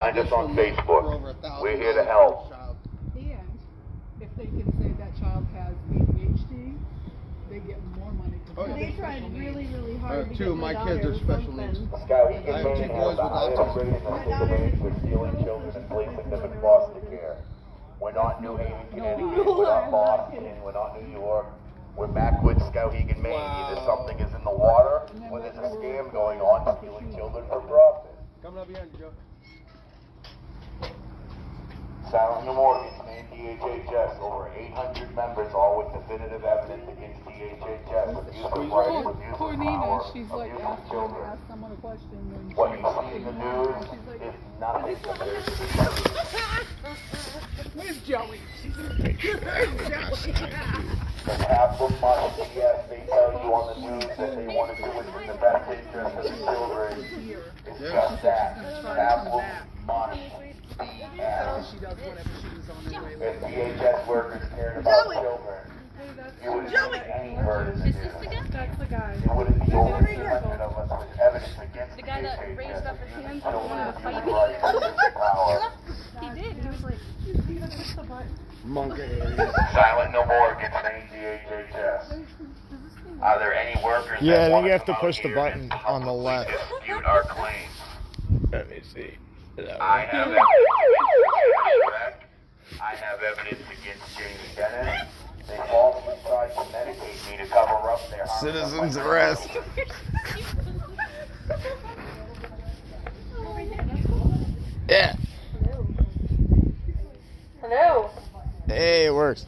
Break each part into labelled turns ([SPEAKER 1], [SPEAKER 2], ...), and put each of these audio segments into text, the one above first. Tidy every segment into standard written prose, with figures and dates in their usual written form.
[SPEAKER 1] Find us on Facebook. We're here to help.
[SPEAKER 2] And if they can say that child has ADHD, they get more money.
[SPEAKER 3] They tried really, really
[SPEAKER 4] I
[SPEAKER 3] hard
[SPEAKER 4] have
[SPEAKER 3] to
[SPEAKER 4] two
[SPEAKER 3] get
[SPEAKER 4] of my
[SPEAKER 3] my
[SPEAKER 4] kids
[SPEAKER 3] daughter
[SPEAKER 4] are special needs.
[SPEAKER 1] Scout,
[SPEAKER 4] I have two boys with
[SPEAKER 1] autism.
[SPEAKER 4] autism.
[SPEAKER 1] For stealing children and placing them in foster care. We're not New Haven, Connecticut. We're not Boston. We're not New York. We're backwoods, Skowhegan, Maine. Either something is in the water or there's a scam going on stealing children for profit.
[SPEAKER 4] Coming up behind you, Joe.
[SPEAKER 1] Silent No Mortgage, Maine DHHS, over 800 members, all with definitive evidence against DHHS. Abuse of rights, abuse of
[SPEAKER 2] Cornina,
[SPEAKER 1] power,
[SPEAKER 2] she's
[SPEAKER 1] abuse
[SPEAKER 2] like
[SPEAKER 1] of children.
[SPEAKER 2] ask someone a question. And
[SPEAKER 1] What you see in the news is nothing compared to the
[SPEAKER 2] where's Joey?
[SPEAKER 1] Because half of them must, yes, they tell you on the news that they want to do it in the best interest of the children. It's just that. Half of them must be asked.
[SPEAKER 2] She does whatever she was on her way.
[SPEAKER 1] If DHS workers cared about children, you wouldn't see any hurt in the news.
[SPEAKER 2] That's the guy.
[SPEAKER 1] It wouldn't be over 300 of us with evidence against
[SPEAKER 3] The guy that
[SPEAKER 1] DHHS
[SPEAKER 3] raised up his
[SPEAKER 1] abusing
[SPEAKER 3] hands
[SPEAKER 1] children,
[SPEAKER 3] and
[SPEAKER 1] abusing
[SPEAKER 3] fighting.
[SPEAKER 1] rights, abusing power.
[SPEAKER 3] He did. He was like,
[SPEAKER 4] Monkey.
[SPEAKER 1] Silent No More against DHHS. Are there any workers
[SPEAKER 5] Yeah,
[SPEAKER 1] that
[SPEAKER 5] I think
[SPEAKER 1] want
[SPEAKER 5] you
[SPEAKER 1] to
[SPEAKER 5] have to
[SPEAKER 1] come
[SPEAKER 5] push
[SPEAKER 1] out
[SPEAKER 5] the
[SPEAKER 1] here
[SPEAKER 5] button
[SPEAKER 1] and
[SPEAKER 5] on the
[SPEAKER 1] publicly
[SPEAKER 5] left.
[SPEAKER 1] dispute our claims?
[SPEAKER 5] Let me see.
[SPEAKER 1] I have evidence against Beck. I have evidence against Jamie Dennis. They falsely tried to medicate me to cover up their harm.
[SPEAKER 5] Citizens arrest. Yeah.
[SPEAKER 3] hello.
[SPEAKER 5] Hey, it works.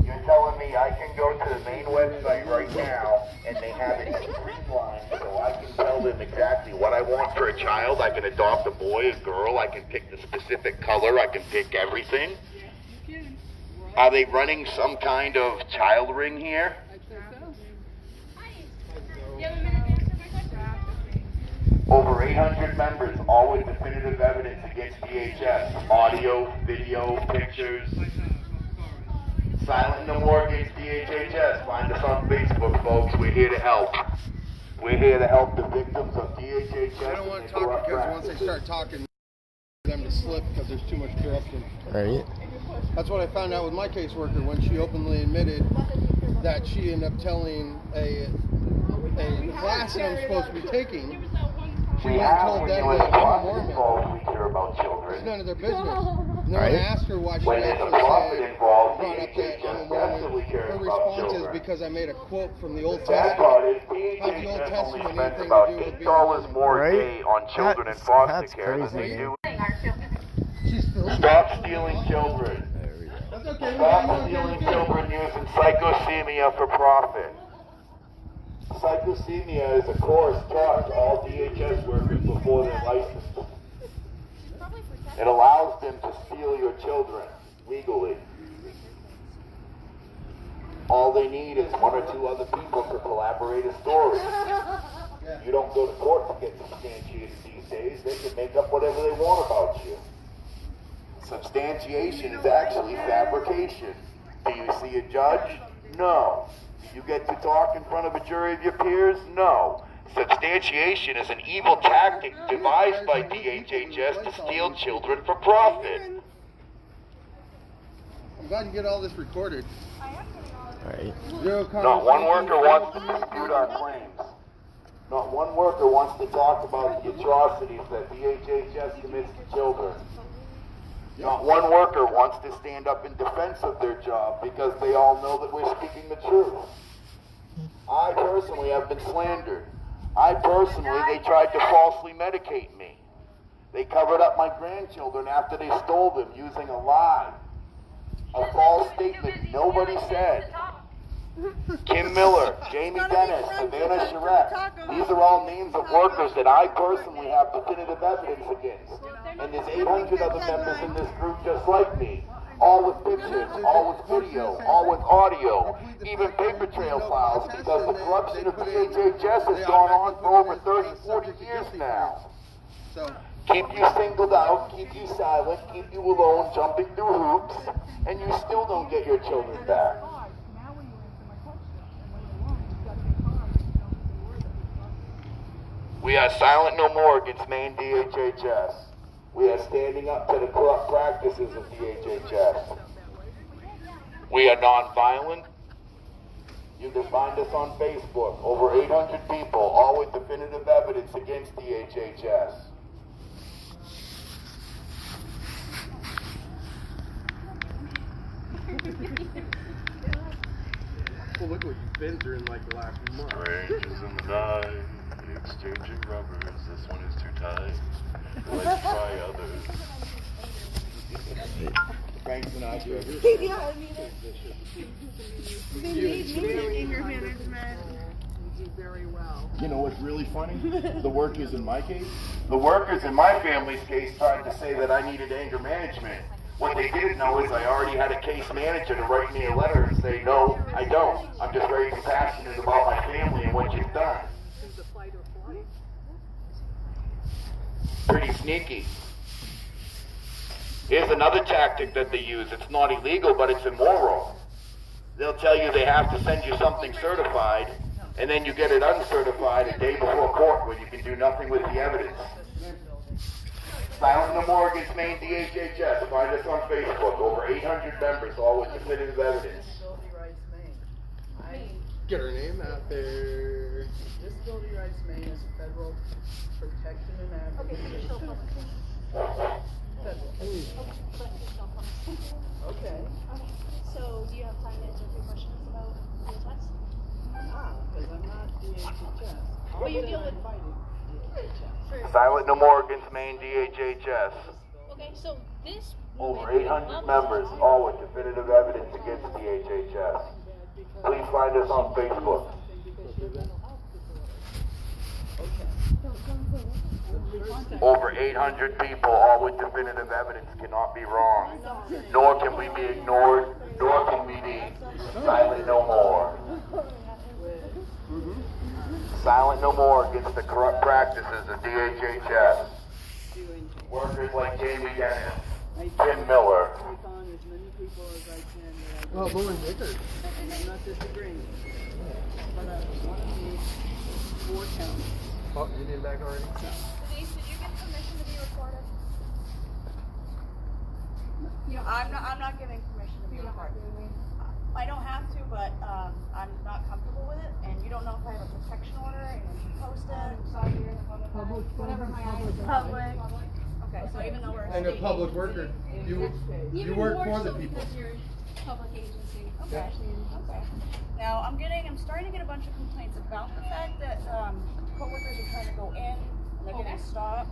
[SPEAKER 1] You're telling me I can go to the Maine website right now and they have it streamlined so I can tell them exactly what I want for a child. I can adopt a boy, a girl. I can pick the specific color. I can pick everything. Are they running some kind of child ring here? Over 800 members, all with definitive evidence against DHS. Audio, video, pictures. Silent No More against DHHS. Find us on Facebook, folks. We're here to help. We're here to help the victims of DHHS.
[SPEAKER 4] I don't want to talk because once they start talking, them to slip because there's too much corruption.
[SPEAKER 5] Right.
[SPEAKER 4] That's what I found out with my caseworker when she openly admitted that she ended up telling a class that I'm supposed to be taking. She
[SPEAKER 1] We
[SPEAKER 4] went and
[SPEAKER 1] have,
[SPEAKER 4] told
[SPEAKER 1] when
[SPEAKER 4] them
[SPEAKER 1] you was
[SPEAKER 4] that I'm a
[SPEAKER 1] profit
[SPEAKER 4] Mormon.
[SPEAKER 1] involved, we care about
[SPEAKER 4] It's
[SPEAKER 1] children.
[SPEAKER 4] none of their business. And then
[SPEAKER 5] Right.
[SPEAKER 4] when I asked her why she
[SPEAKER 1] When there's a
[SPEAKER 4] actually
[SPEAKER 1] profit
[SPEAKER 4] said,
[SPEAKER 1] involved,
[SPEAKER 4] brought up that I'm a
[SPEAKER 1] DHHS
[SPEAKER 4] Mormon,
[SPEAKER 1] definitely cares
[SPEAKER 4] her
[SPEAKER 1] about
[SPEAKER 4] response is
[SPEAKER 1] children.
[SPEAKER 4] because I made a quote from the Old
[SPEAKER 1] That
[SPEAKER 4] Testament.
[SPEAKER 1] part is
[SPEAKER 4] How's the Old
[SPEAKER 1] DHHS only
[SPEAKER 4] Testament
[SPEAKER 1] spends
[SPEAKER 4] anything
[SPEAKER 1] about
[SPEAKER 4] to do with being
[SPEAKER 1] $8 more a
[SPEAKER 5] Right?
[SPEAKER 1] day on children in
[SPEAKER 5] That's
[SPEAKER 1] foster care than
[SPEAKER 5] crazy,
[SPEAKER 1] they do.
[SPEAKER 4] She's still
[SPEAKER 1] Stop stealing children.
[SPEAKER 5] There we go.
[SPEAKER 4] That's okay.
[SPEAKER 1] Stop stealing children using psychosemia for profit. Psychosemia is a course taught to all DHS workers before they're licensed. It allows them to steal your children legally. All they need is one or two other people to collaborate a story. You don't go to court to get substantiated these days. They can make up whatever they want about you. Substantiation is actually fabrication. Do you see a judge? No. Do you get to talk in front of a jury of your peers? No. Substantiation is an evil tactic devised by DHHS to steal children for profit.
[SPEAKER 4] I'm glad you get all this recorded.
[SPEAKER 5] Right.
[SPEAKER 1] Not one worker wants to dispute our claims. Not one worker wants to talk about the atrocities that DHHS commits to children. Not one worker wants to stand up in defense of their job because they all know that we're speaking the truth. I personally have been slandered. They tried to falsely medicate me. They covered up my grandchildren after they stole them using a lie. A false statement nobody said. Kim Miller, Jamie Dennis, Savannah Charette. These are all names of workers that I personally have definitive evidence against. And there's 800 other members in this group just like me. All with pictures, all with video, all with audio, even paper trail files, because the corruption of DHHS has gone on for over 30, 40 years now. Keep you singled out, keep you silent, keep you alone, jumping through hoops, and you still don't get your children back.
[SPEAKER 2] Now will you answer my question? And when you're alone, you've got to be calm and tell me the word that
[SPEAKER 1] We are silent no more against Maine DHHS. We are standing up to the corrupt practices of DHHS. We are non-violent. You can find us on Facebook. Over 800 people, all with definitive evidence against DHHS.
[SPEAKER 4] Well, look what you've been through in like the last month.
[SPEAKER 6] Ranges in the night, exchanging rubbers. This one is too tight. Let's try others.
[SPEAKER 1] Frank Sinatra.
[SPEAKER 2] You do very well.
[SPEAKER 1] You know what's really funny? The workers in my case? The workers in my family's case tried to say that I needed anger management. What they didn't know is I already had a case manager to write me a letter and say, no, I don't. I'm just very passionate about my family and what you've done.
[SPEAKER 2] Is the fight or flight?
[SPEAKER 1] Pretty sneaky. Here's another tactic that they use. It's not illegal, but it's immoral. They'll tell you they have to send you something certified, and then you get it uncertified a day before court when you can do nothing with the evidence. Silent no more against Maine DHHS. Find us on Facebook. Over 800 members, all with definitive evidence.
[SPEAKER 2] Disability Rights Maine.
[SPEAKER 4] Get her name out there.
[SPEAKER 2] Disability Rights Maine is a federal protection and advocacy. Federal. Okay.
[SPEAKER 3] So, do you have time to answer a few questions about your test?
[SPEAKER 2] Because I'm not DHHS.
[SPEAKER 3] Well, you deal with-
[SPEAKER 2] fighting DHHS.
[SPEAKER 1] Silent no more against Maine DHHS.
[SPEAKER 3] Okay, so this.
[SPEAKER 1] Over 800 members, all with definitive evidence against DHHS. Please find us on Facebook. Over 800 people, all with definitive evidence, cannot be wrong. Nor can we be ignored, nor can we be silent no more. Silent no more against the corrupt practices of DHHS. Workers like Jamie Dennis, Jim Miller.
[SPEAKER 2] Take on as many people as I can that I
[SPEAKER 4] Well, Lauren Vickers.
[SPEAKER 2] I'm not disagreeing. But I want to be 4 counties.
[SPEAKER 4] Oh, you did back already?
[SPEAKER 3] Denise, did you get permission to be recorded?
[SPEAKER 7] I'm not giving permission to be recorded. I don't have to, but I'm not comfortable with it, and you don't know if I have a protection order, and if you post it.
[SPEAKER 2] Public,
[SPEAKER 7] Public. Okay, so even though we're
[SPEAKER 4] And a public worker. You work for the people.
[SPEAKER 3] Public agency.
[SPEAKER 7] Okay. Okay. Now I'm starting to get a bunch of complaints about the fact that coworkers are trying to go in and they're getting stopped.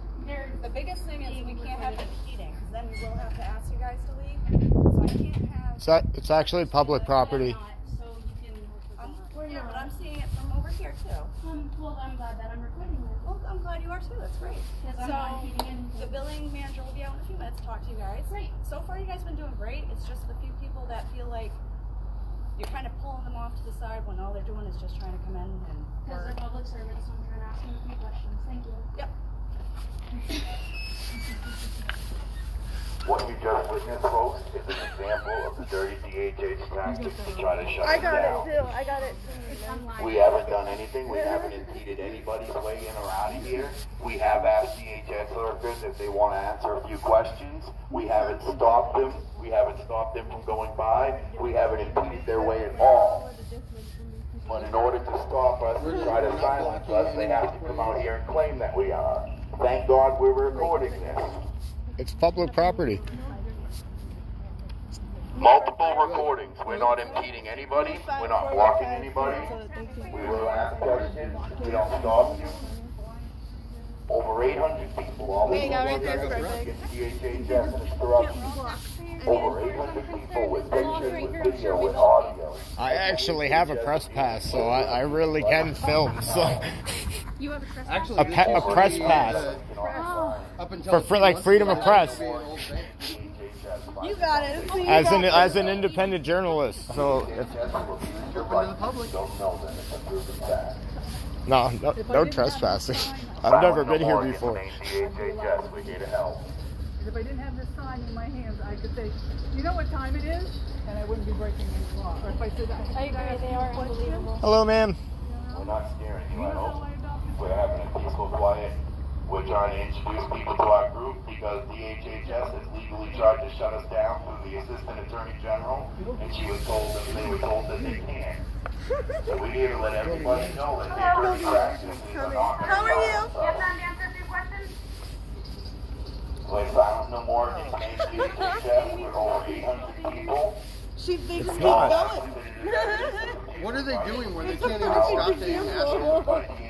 [SPEAKER 7] The biggest thing is we can't have competing, because then we will have to ask you guys to leave. So I can't have.
[SPEAKER 5] It's actually public property.
[SPEAKER 3] So you can.
[SPEAKER 7] Yeah, but I'm seeing it from over here too.
[SPEAKER 3] Well, I'm glad that I'm recording this.
[SPEAKER 7] Well, I'm glad you are too. That's great.
[SPEAKER 3] Because I'm not feeding in.
[SPEAKER 7] The billing manager will be out in a few minutes to talk to you guys.
[SPEAKER 3] Great.
[SPEAKER 7] So far, you guys have been doing great. It's just the few people that feel like you're kind of pulling them off to the side when all they're doing is just trying to come in and
[SPEAKER 3] Because they're
[SPEAKER 7] work.
[SPEAKER 3] public servants, so I'm trying to ask them a few questions. Thank you.
[SPEAKER 7] Yep.
[SPEAKER 1] What you just witnessed, folks, is an example of the dirty DHH tactics to try to shut us down.
[SPEAKER 3] I got it.
[SPEAKER 1] We haven't done anything. We haven't impeded anybody's way in or out of here. We have asked DHS workers if they want to answer a few questions. We haven't stopped them. We haven't stopped them from going by. We haven't impeded their way at all. But in order to stop us and try to silence us, they have to come out here and claim that we are. Thank God we're recording this.
[SPEAKER 5] It's public property.
[SPEAKER 1] Multiple recordings. We're not impeding anybody. We're not blocking anybody. We will ask questions. We don't stop you. Over 800 people, all with DHHS and its corruption. Over 800 people with pictures, with video, with audio.
[SPEAKER 5] I actually have a press pass, so I really can film. So
[SPEAKER 3] You have a trust.
[SPEAKER 4] Actually,
[SPEAKER 5] A press pass.
[SPEAKER 4] Up until
[SPEAKER 5] for like freedom of press,
[SPEAKER 7] You got it.
[SPEAKER 5] as an independent journalist. So if, no trespassing. I've never been here before.
[SPEAKER 1] DHHS, we're here to help.
[SPEAKER 2] And if I didn't have this sign in my hands, I could say, you know what time it is? And I wouldn't be breaking any law. Or if I said,
[SPEAKER 3] I agree, they are unbelievable.
[SPEAKER 5] Hello, ma'am.
[SPEAKER 1] We're not scaring you, I hope. we're having a peaceful, quiet. We're trying to introduce people to our group because DHHS has legally tried to shut us down through the Assistant Attorney General, and they were told that they can't. So we need to let everybody know that their dirty practices are not going to
[SPEAKER 3] How are you?
[SPEAKER 1] stop us.
[SPEAKER 3] You have time to answer a few questions?
[SPEAKER 1] We're silent no more against Maine DHHS. We're over 800 people.
[SPEAKER 3] She thinks
[SPEAKER 5] It's
[SPEAKER 3] keep
[SPEAKER 5] not.
[SPEAKER 3] going.
[SPEAKER 4] What are they doing where they can't even stop to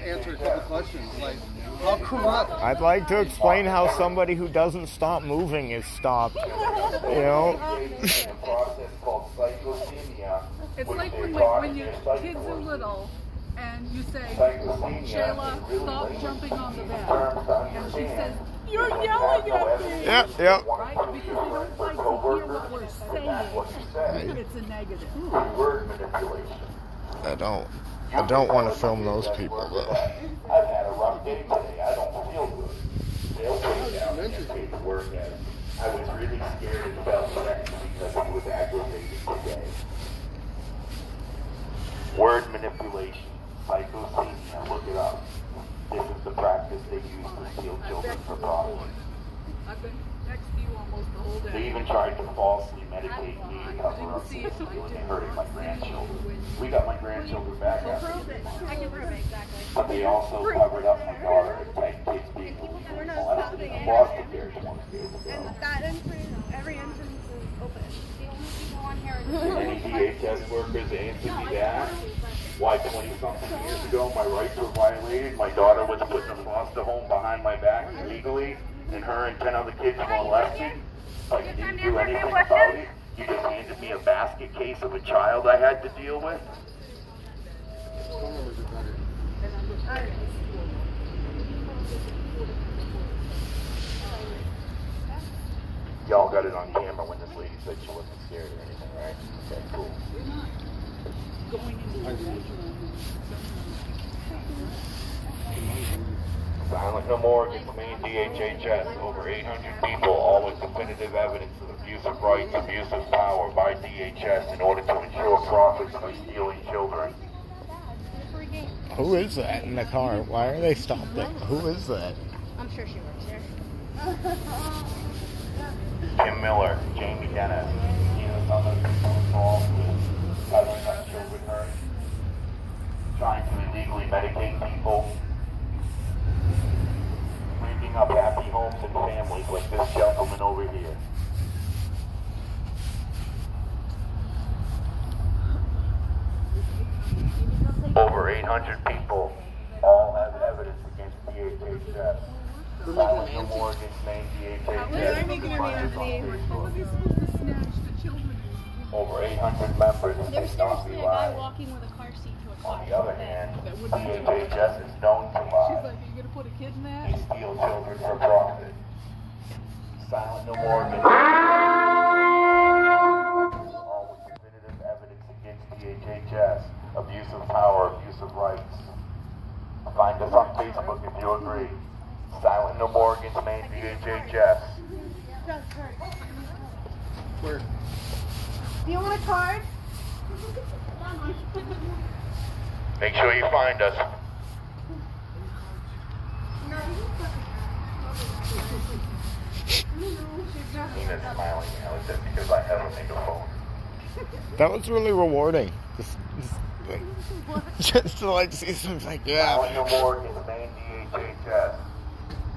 [SPEAKER 4] answer to the questions? Like, how corrupt?
[SPEAKER 5] I'd like to explain how somebody who doesn't stop moving is stopped. You know?
[SPEAKER 1] It's a process called psychothemia.
[SPEAKER 2] It's
[SPEAKER 1] which
[SPEAKER 2] like
[SPEAKER 1] they
[SPEAKER 2] when
[SPEAKER 1] taught
[SPEAKER 2] when
[SPEAKER 1] in
[SPEAKER 2] you
[SPEAKER 1] their psych
[SPEAKER 2] kids are
[SPEAKER 1] courses.
[SPEAKER 2] little and you say,
[SPEAKER 1] Psychothemia
[SPEAKER 2] Shayla,
[SPEAKER 1] is really
[SPEAKER 2] stop
[SPEAKER 1] layman
[SPEAKER 2] jumping on the
[SPEAKER 1] speak
[SPEAKER 2] bed.
[SPEAKER 1] terms to
[SPEAKER 2] And she
[SPEAKER 1] understand.
[SPEAKER 2] says, you're yelling at me.
[SPEAKER 5] Yep, yep.
[SPEAKER 2] Right? Because they don't like to hear what we're
[SPEAKER 1] That's
[SPEAKER 2] saying.
[SPEAKER 1] what you say.
[SPEAKER 2] It's a negative.
[SPEAKER 1] Word manipulation.
[SPEAKER 5] I don't want to film those people though.
[SPEAKER 1] I've had a rough day today. I don't feel good. They'll take down their paperwork as I was really scared and felt threatened because it was aggravated today. Word manipulation. Psychothemia. Look it up. This is the practice they use to steal children for profit.
[SPEAKER 2] I've been next to you almost the whole
[SPEAKER 1] They
[SPEAKER 2] day.
[SPEAKER 1] even tried to falsely medicate me to cover up the stealing and hurting my grandchildren. We got my grandchildren back after
[SPEAKER 3] Prove it. I can prove it, exactly.
[SPEAKER 1] but they also covered up my daughter and 10 kids being illegally molested in a foster care 20 years ago.
[SPEAKER 3] And that entrance, every entrance is open.
[SPEAKER 7] The only people on here are
[SPEAKER 1] Any DHS workers answered me that. Why 20-something years ago my rights were violated, my daughter was put in a foster home behind my back illegally, and her and 10 other kids were molested. But you didn't do anything about it. You just handed me a basket case of a child I had to deal with.
[SPEAKER 4] Phone numbers are better.
[SPEAKER 1] Y'all got it on camera when this lady said she wasn't scared or anything, right? Okay, cool. Silent no more against Maine DHHS. Over 800 people, all with definitive evidence of abuse of rights, abuse of power by DHS in order to ensure profits by stealing children.
[SPEAKER 5] Who is that in the car? Why are they stopped there? Who is that?
[SPEAKER 3] I'm sure she works there.
[SPEAKER 1] Tim Miller, Jamie Dennis, some of the people involved with having our children hurt, trying to illegally medicate people, breaking up happy homes and families like this gentleman over here. Over 800 people, all have evidence against DHHS. Silent no more against Maine DHHS.
[SPEAKER 3] making her
[SPEAKER 1] Find us on
[SPEAKER 3] name.
[SPEAKER 2] How are they
[SPEAKER 1] Facebook.
[SPEAKER 2] supposed to snatch the children?
[SPEAKER 1] Over 800 members
[SPEAKER 3] There's
[SPEAKER 1] may not
[SPEAKER 3] seriously
[SPEAKER 1] be
[SPEAKER 3] a guy
[SPEAKER 1] lying.
[SPEAKER 3] walking with a car seat to a
[SPEAKER 1] On
[SPEAKER 3] car.
[SPEAKER 1] the other hand,
[SPEAKER 2] That would be
[SPEAKER 1] DHHS is known to
[SPEAKER 2] She's
[SPEAKER 1] lie.
[SPEAKER 2] like, are you gonna put a kid in that?
[SPEAKER 1] They steal children for profit. Silent no more against all with definitive evidence against DHHS. Abuse of power, abuse of rights. Find us on Facebook if you agree. Silent no more against Maine DHHS.
[SPEAKER 4] Where?
[SPEAKER 3] Do you want a card?
[SPEAKER 1] Make sure you find us. Nina's smiling now. Is that because I have a megaphone?
[SPEAKER 5] That was really rewarding. Just to like see something like,
[SPEAKER 1] Silent
[SPEAKER 5] yeah.
[SPEAKER 1] no more against Maine DHHS.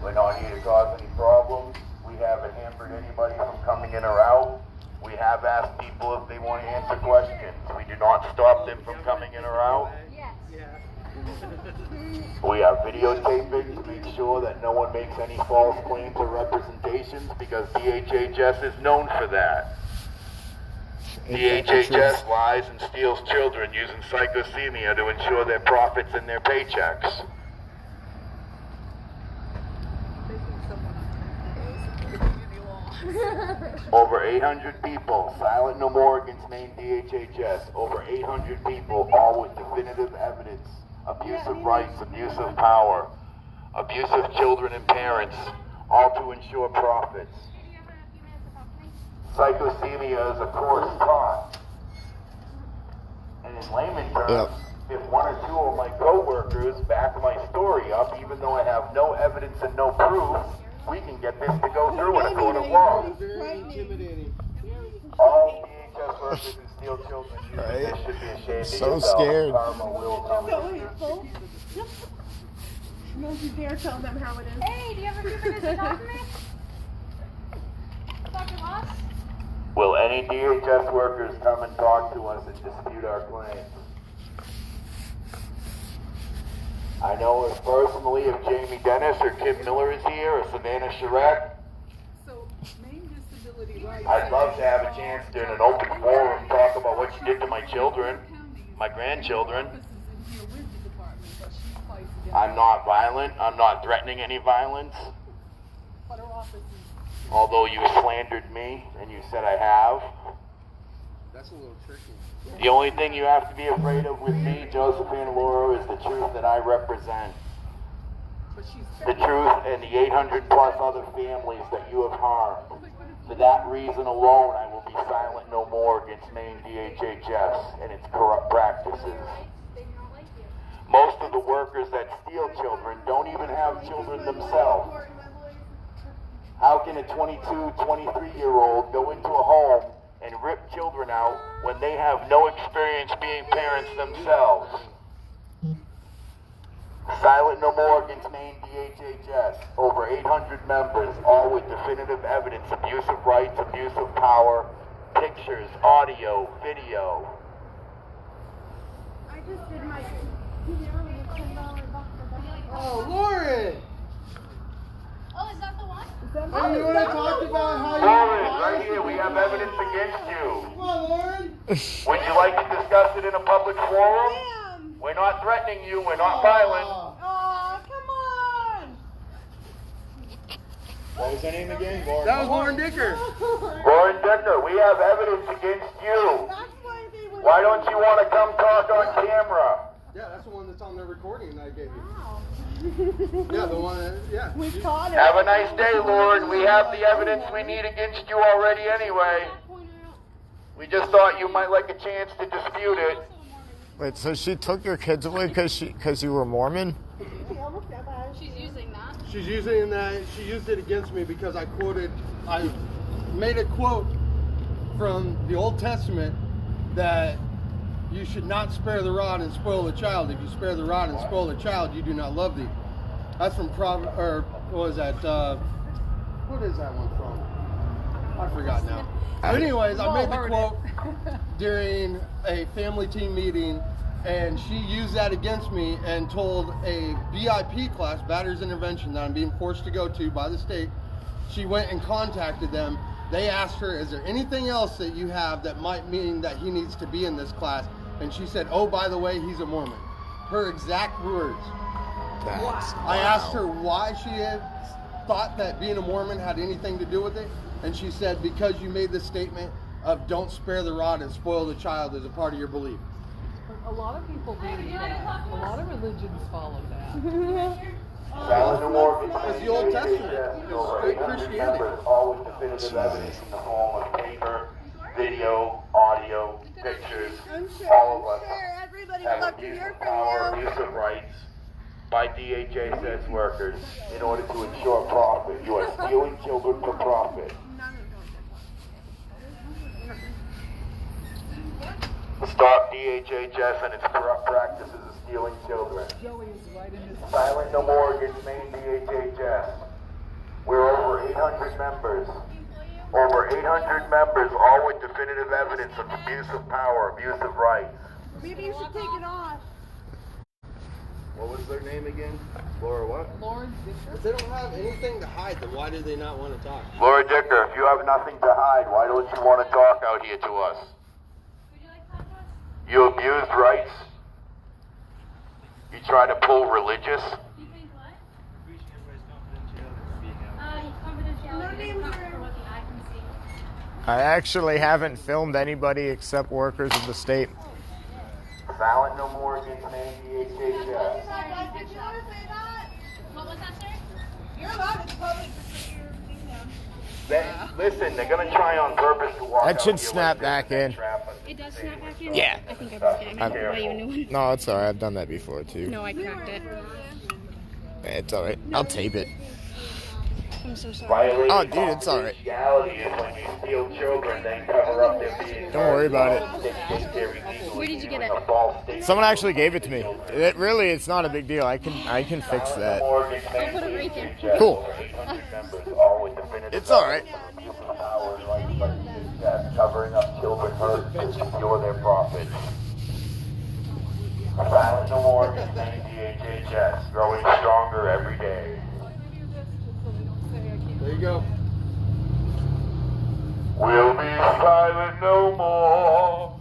[SPEAKER 1] We're not here to cause any problems. We haven't hampered anybody from coming in or out. We have asked people if they want to answer questions. We do not stop them from coming in or out. We are videotaping to make sure that no one makes any false claims or representations because DHHS is known for that. DHHS lies and steals children using psychothemia to ensure their profits and their paychecks. Over 800 people, silent no more against Maine DHHS. Over 800 people, all with definitive evidence. Abuse of rights, abuse of power, abuse of children and parents, all to ensure profits. Psychothemia is a course taught. And in layman terms, if one or two of my co-workers back my story up, even though I have no evidence and no proof, we can get this to go through in a court of law.
[SPEAKER 4] Very intimidating.
[SPEAKER 1] All DHS workers who steal children,
[SPEAKER 5] Right.
[SPEAKER 1] they should be ashamed
[SPEAKER 5] So
[SPEAKER 1] of yourself.
[SPEAKER 5] scared.
[SPEAKER 1] Karma will come.
[SPEAKER 2] Don't you dare tell them how it is.
[SPEAKER 3] Hey, do you have a few minutes to talk to me? Dr. Moss?
[SPEAKER 1] Will any DHS workers come and talk to us and dispute our claims? I know if personally if Jamie Dennis or Kim Miller is here or Savannah Charette,
[SPEAKER 2] So, Maine Disability Rights.
[SPEAKER 1] I'd love to have a chance to in an open forum talk about what you did to my children, my grandchildren. I'm not violent. I'm not threatening any violence.
[SPEAKER 2] But her office is.
[SPEAKER 1] Although you slandered me and you said I have.
[SPEAKER 4] That's a little tricky.
[SPEAKER 1] The only thing you have to be afraid of with me, Josephine Laura, is the truth that I represent.
[SPEAKER 2] But she's.
[SPEAKER 1] The truth and the 800 plus other families that you have harmed. For that reason alone, I will be silent no more against Maine DHHS and its corrupt practices.
[SPEAKER 3] They do not like you.
[SPEAKER 1] Most of the workers that steal children don't even have children themselves. How can a 22, 23-year-old go into a home and rip children out when they have no experience being parents themselves? Silent no more against Maine DHHS. Over 800 members, all with definitive evidence, abuse of rights, abuse of power, pictures, audio, video.
[SPEAKER 3] I just did my $10 buck for
[SPEAKER 4] Oh, Lauren!
[SPEAKER 3] Oh, is that the one?
[SPEAKER 4] Hey, you want to talk about how you...
[SPEAKER 1] Lauren, right here, we have evidence against you.
[SPEAKER 4] Come on, Lauren!
[SPEAKER 1] Would you like to discuss it in a public forum? We're not threatening you, we're not violent.
[SPEAKER 2] Oh, come on!
[SPEAKER 1] What was her name again? Lauren.
[SPEAKER 4] That was Lauren Dicker.
[SPEAKER 1] Lauren Dicker, we have evidence against you.
[SPEAKER 2] That's why they were.
[SPEAKER 1] Why don't you want to come talk on camera?
[SPEAKER 4] Yeah, that's the one that's on the recording that I gave you. Yeah, the one that, yeah.
[SPEAKER 2] We caught it.
[SPEAKER 1] Have a nice day, Lauren. We have the evidence we need against you already anyway. We just thought you might like a chance to dispute it.
[SPEAKER 5] Wait, so she took your kids away because you were Mormon?
[SPEAKER 3] She's using that.
[SPEAKER 4] She's using that, she used it against me because I made a quote from the Old Testament that you should not spare the rod and spoil the child. If you spare the rod and spoil the child, you do not love thee. That's from what was that? What is that one from? I forgot now. But anyways, I made the quote during a family team meeting, and she used that against me and told a BIP class, Batter's Intervention, that I'm being forced to go to by the state. She went and contacted them. They asked her, is there anything else that you have that might mean that he needs to be in this class? And she said, oh, by the way, he's a Mormon. Her exact words. I asked her why she had thought that being a Mormon had anything to do with it. And she said, because you made the statement of don't spare the rod and spoil the child as a part of your belief.
[SPEAKER 2] A lot of people believe that. A lot of religions follow that.
[SPEAKER 4] It's the Old Testament. It's straight Christianity.
[SPEAKER 1] Always definitive evidence in the form of paper, video, audio, pictures. All of us have abuse of power, abuse of rights by DHHS workers in order to ensure profit. You are stealing children for profit. Stop DHHS and its corrupt practices of stealing children.
[SPEAKER 2] Joey is right in his.
[SPEAKER 1] Silent no more against Maine DHHS. We're over 800 members. Over 800 members, all with definitive evidence of abuse of power, abuse of rights.
[SPEAKER 2] Maybe you should take it off.
[SPEAKER 1] What was their name again? Laura what?
[SPEAKER 2] Lauren Dicker.
[SPEAKER 4] If they don't have anything to hide, then why do they not want to talk?
[SPEAKER 1] Laura Dicker, if you have nothing to hide, why don't you want to talk out here to us?
[SPEAKER 3] Would you like to talk to us?
[SPEAKER 1] You abused rights. You try to pull religious.
[SPEAKER 3] You think what? Confidentiality is not for what the eye can see.
[SPEAKER 5] I actually haven't filmed anybody except workers of the state.
[SPEAKER 1] Silent no more against Maine DHHS.
[SPEAKER 3] Did you want to say that? What was that, sir?
[SPEAKER 2] You're allowed to public to put your thing down.
[SPEAKER 1] Listen, they're going to try on purpose to walk
[SPEAKER 5] That
[SPEAKER 1] out
[SPEAKER 5] should
[SPEAKER 1] here
[SPEAKER 5] snap
[SPEAKER 1] like this
[SPEAKER 5] back
[SPEAKER 1] and
[SPEAKER 5] in.
[SPEAKER 1] trap us.
[SPEAKER 3] It does snap back in?
[SPEAKER 5] Yeah.
[SPEAKER 3] I think I broke it. I might buy you a new one.
[SPEAKER 5] No, it's alright. I've done that before too.
[SPEAKER 3] No, I cracked it.
[SPEAKER 5] It's alright. I'll tape it.
[SPEAKER 3] I'm so sorry.
[SPEAKER 1] Violating
[SPEAKER 5] Oh, dude, it's alright.
[SPEAKER 1] confidentiality is when you steal children, then cover up their being
[SPEAKER 5] Don't worry about it.
[SPEAKER 3] Where did you get it?
[SPEAKER 1] a false statement.
[SPEAKER 5] Someone actually gave it to me. It's not a big deal. I can fix that.
[SPEAKER 3] I'll put it right there.
[SPEAKER 5] Cool. It's alright.
[SPEAKER 1] Covering up children hurt to secure their profit. Silent no more against DHHS, growing stronger every day.
[SPEAKER 4] There you go.
[SPEAKER 1] We'll be silent no more